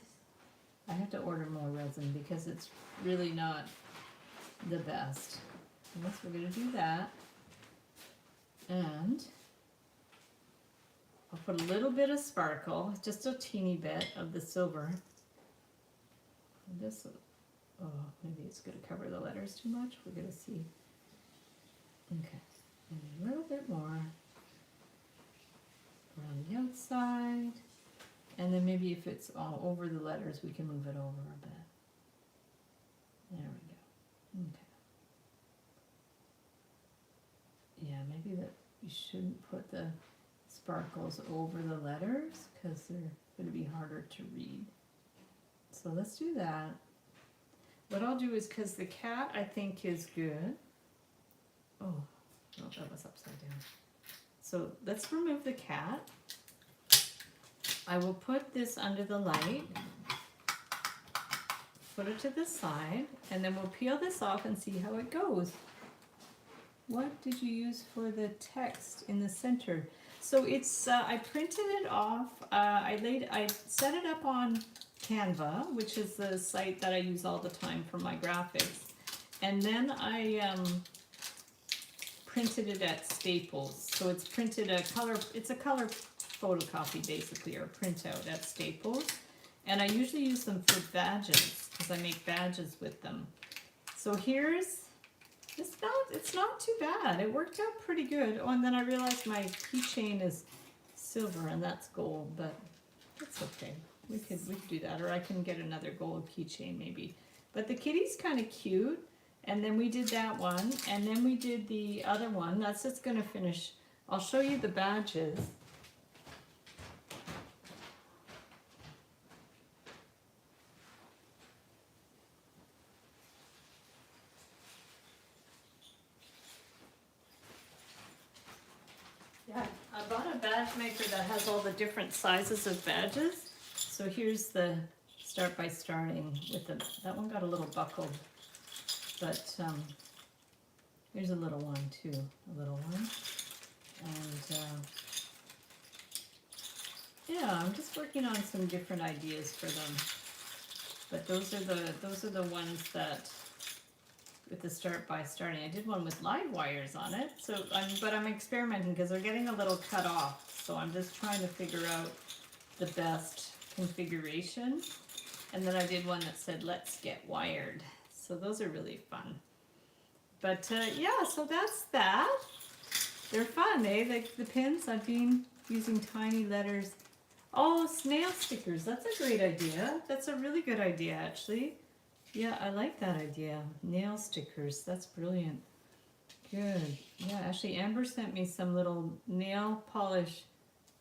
[SPEAKER 1] I have to order more resin because it's really not the best. I guess we're going to do that. And I'll put a little bit of sparkle, just a teeny bit of the silver. This, oh, maybe it's going to cover the letters too much. We're going to see. Okay, and a little bit more around the outside, and then maybe if it's all over the letters, we can move it over a bit. There we go. Okay. Yeah, maybe that you shouldn't put the sparkles over the letters because they're going to be harder to read. So let's do that. What I'll do is, because the cat I think is good. Oh, no, that was upside down. So let's remove the cat. I will put this under the light, put it to the side, and then we'll peel this off and see how it goes. What did you use for the text in the center? So it's, I printed it off, I set it up on Canva, which is the site that I use all the time for my graphics. And then I printed it at Staples. So it's printed it's a color photocopy basically, or printout at Staples. And I usually use them for badges, because I make badges with them. So here's, it's not too bad. It worked out pretty good. Oh, and then I realized my keychain is silver and that's gold, but it's okay. We could do that, or I can get another gold keychain maybe. But the kitty's kind of cute, and then we did that one, and then we did the other one. That's just gonna finish. I'll show you the badges. Yeah, I bought a badge maker that has all the different sizes of badges. So here's the start by starting with that one got a little buckled, but here's a little one too, a little one. And yeah, I'm just working on some different ideas for them. But those are the ones that with the start by starting. I did one with live wires on it, so but I'm experimenting because they're getting a little cut off. So I'm just trying to figure out the best configuration. And then I did one that said, let's get wired. So those are really fun. But yeah, so that's that. They're fun, eh? Like the pins, I've been using tiny letters. Oh, snail stickers. That's a great idea. That's a really good idea, actually. Yeah, I like that idea. Nail stickers. That's brilliant. Good. Yeah, actually, Amber sent me some little nail polish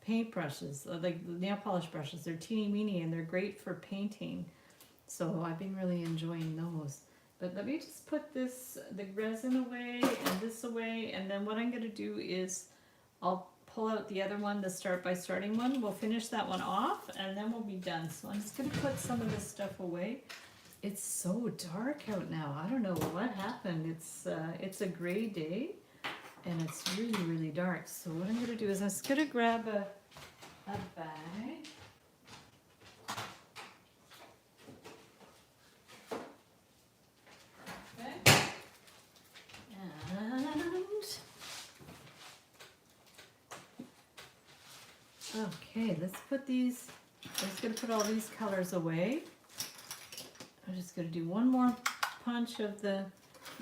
[SPEAKER 1] paintbrushes, like nail polish brushes. They're teeny weeny and they're great for painting. So I've been really enjoying those. But let me just put the resin away and this away, and then what I'm going to do is I'll pull out the other one, the start by starting one. We'll finish that one off and then we'll be done. So I'm just going to put some of this stuff away. It's so dark out now. I don't know what happened. It's a gray day and it's really, really dark. So what I'm going to do is I'm just going to grab a bag. Okay, let's put these, I'm just going to put all these colors away. I'm just going to do one more punch of the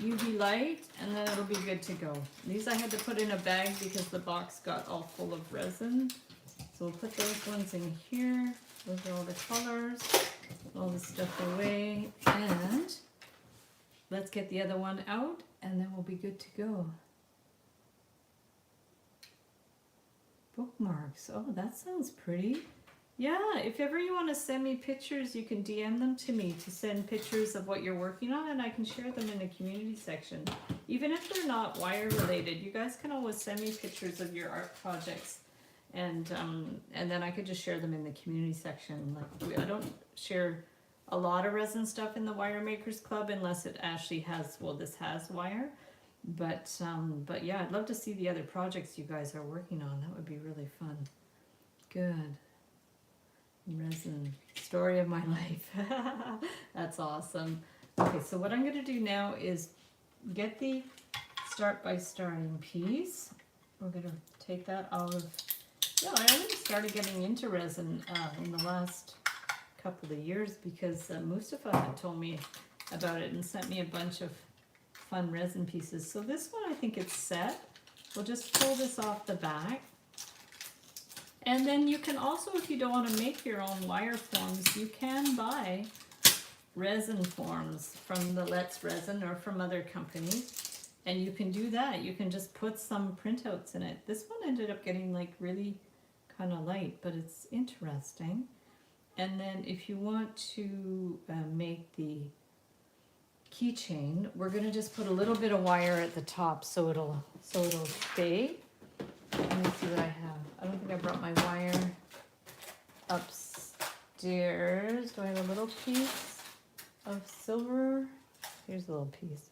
[SPEAKER 1] UV light and then it'll be good to go. These I had to put in a bag because the box got all full of resin. So we'll put those ones in here. Those are all the colors, all the stuff away, and let's get the other one out and then we'll be good to go. Bookmarks. Oh, that sounds pretty. Yeah, if ever you want to send me pictures, you can DM them to me to send pictures of what you're working on and I can share them in the community section. Even if they're not wire related, you guys can always send me pictures of your art projects and then I could just share them in the community section. Like I don't share a lot of resin stuff in the Wire Makers Club unless it actually has, well, this has wire. But yeah, I'd love to see the other projects you guys are working on. That would be really fun. Good. Resin. Story of my life. That's awesome. Okay, so what I'm going to do now is get the start by starting piece. We're going to take that out of... Yeah, I only started getting into resin in the last couple of years because Mustafa had told me about it and sent me a bunch of fun resin pieces. So this one I think it's set. We'll just pull this off the back. And then you can also, if you don't want to make your own wire forms, you can buy resin forms from the Let's Resin or from other companies. And you can do that. You can just put some printouts in it. This one ended up getting like really kind of light, but it's interesting. And then if you want to make the keychain, we're going to just put a little bit of wire at the top so it'll stay. Let me see what I have. I don't think I brought my wire upstairs. Do I have a little piece of silver? Here's a little piece.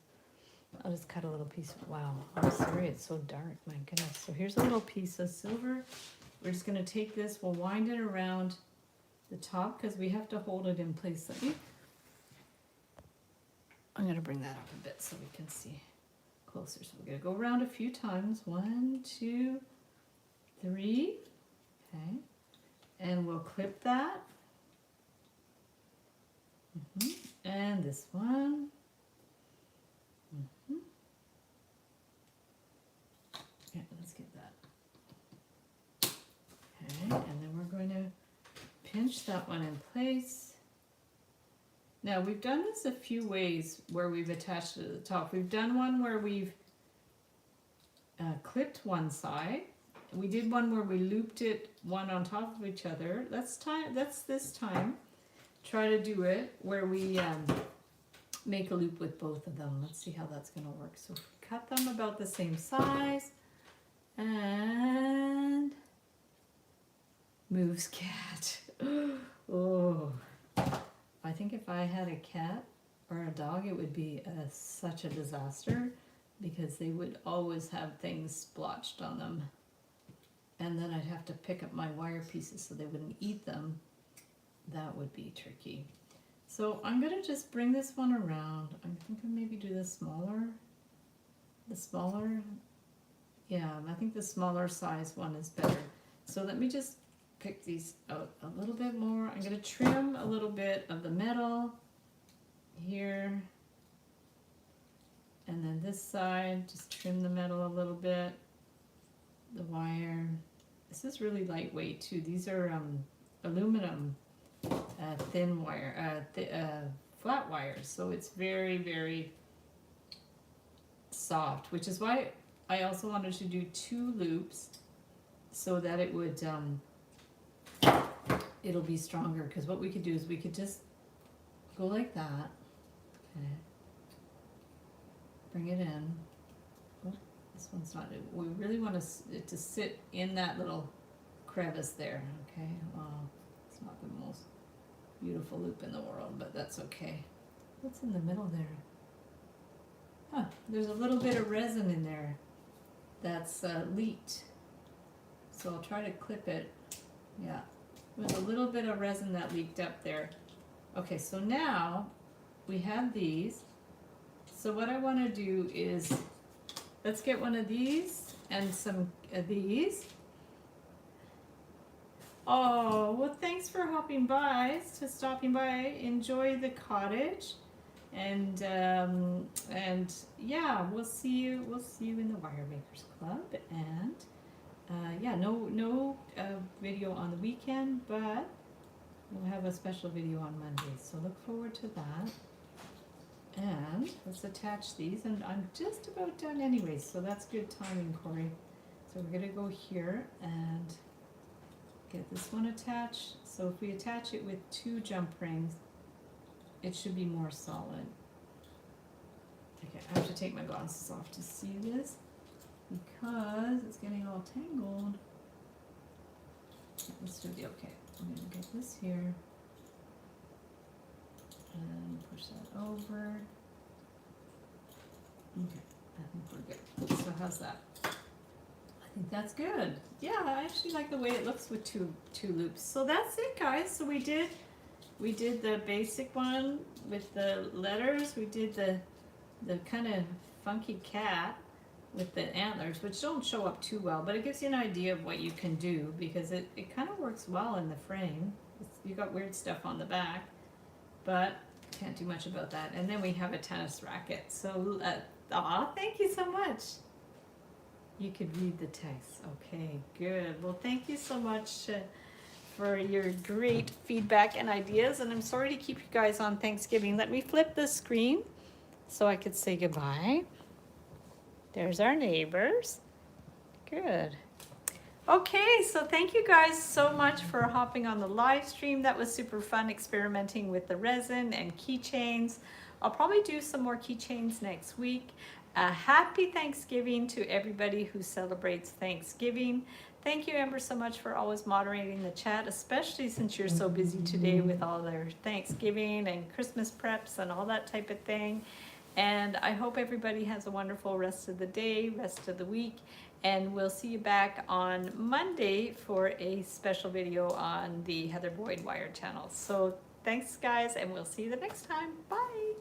[SPEAKER 1] I'll just cut a little piece. Wow, I'm sorry it's so dark. My goodness. So here's a little piece of silver. We're just going to take this. We'll wind it around the top because we have to hold it in place. I'm going to bring that up a bit so we can see closer. So we're going to go around a few times. 1, 2, 3. Okay. And we'll clip that. And this one. Okay, let's get that. Okay, and then we're going to pinch that one in place. Now we've done this a few ways where we've attached it to the top. We've done one where we've clipped one side. We did one where we looped it one on top of each other. Let's this time try to do it where we make a loop with both of them. Let's see how that's going to work. So cut them about the same size and moves cat. Oh, I think if I had a cat or a dog, it would be such a disaster because they would always have things splotched on them. And then I'd have to pick up my wire pieces so they wouldn't eat them. That would be tricky. So I'm gonna just bring this one around. I'm thinking maybe do the smaller, yeah, I think the smaller size one is better. So let me just pick these out a little bit more. I'm gonna trim a little bit of the metal here. And then this side, just trim the metal a little bit. The wire. This is really lightweight too. These are aluminum thin wire, flat wires. So it's very, very soft, which is why I also wanted to do 2 loops so that it would, it'll be stronger. Because what we could do is we could just go like that. Okay. Bring it in. Oh, this one's not, we really want it to sit in that little crevice there. Okay, well, it's not the most beautiful loop in the world, but that's okay. What's in the middle there? Huh, there's a little bit of resin in there that's leaked. So I'll try to clip it. Yeah, with a little bit of resin that leaked up there. Okay, so now we have these. So what I want to do is, let's get one of these and some of these. Oh, well, thanks for stopping by. Enjoy the cottage. And yeah, we'll see you in the Wire Makers Club. And yeah, no video on the weekend, but we'll have a special video on Monday. So look forward to that. And let's attach these, and I'm just about done anyways, so that's good timing, Corey. So we're gonna go here and get this one attached. So if we attach it with 2 jump rings, it should be more solid. Okay, I have to take my glasses off to see this because it's getting all tangled. This should be okay. I'm gonna get this here. And push that over. Okay, I think we're good. So how's that? I think that's good. Yeah, I actually like the way it looks with two loops. So that's it, guys. So we did the basic one with the letters. We did the kind of funky cat with the antlers, which don't show up too well, but it gives you an idea of what you can do because it kind of works well in the frame. You got weird stuff on the back, but can't do much about that. And then we have a tennis racket. So, thank you so much. You could read the text. Okay, good. Well, thank you so much for your great feedback and ideas. And I'm sorry to keep you guys on Thanksgiving. Let me flip the screen so I could say goodbye. There's our neighbors. Good. Okay, so thank you guys so much for hopping on the live stream. That was super fun experimenting with the resin and keychains. I'll probably do some more keychains next week. Happy Thanksgiving to everybody who celebrates Thanksgiving. Thank you, Amber, so much for always moderating the chat, especially since you're so busy today with all their Thanksgiving and Christmas preps and all that type of thing. And I hope everybody has a wonderful rest of the day, rest of the week. And we'll see you back on Monday for a special video on the Heather Boyd Wire channel. So thanks, guys, and we'll see you the next time. Bye.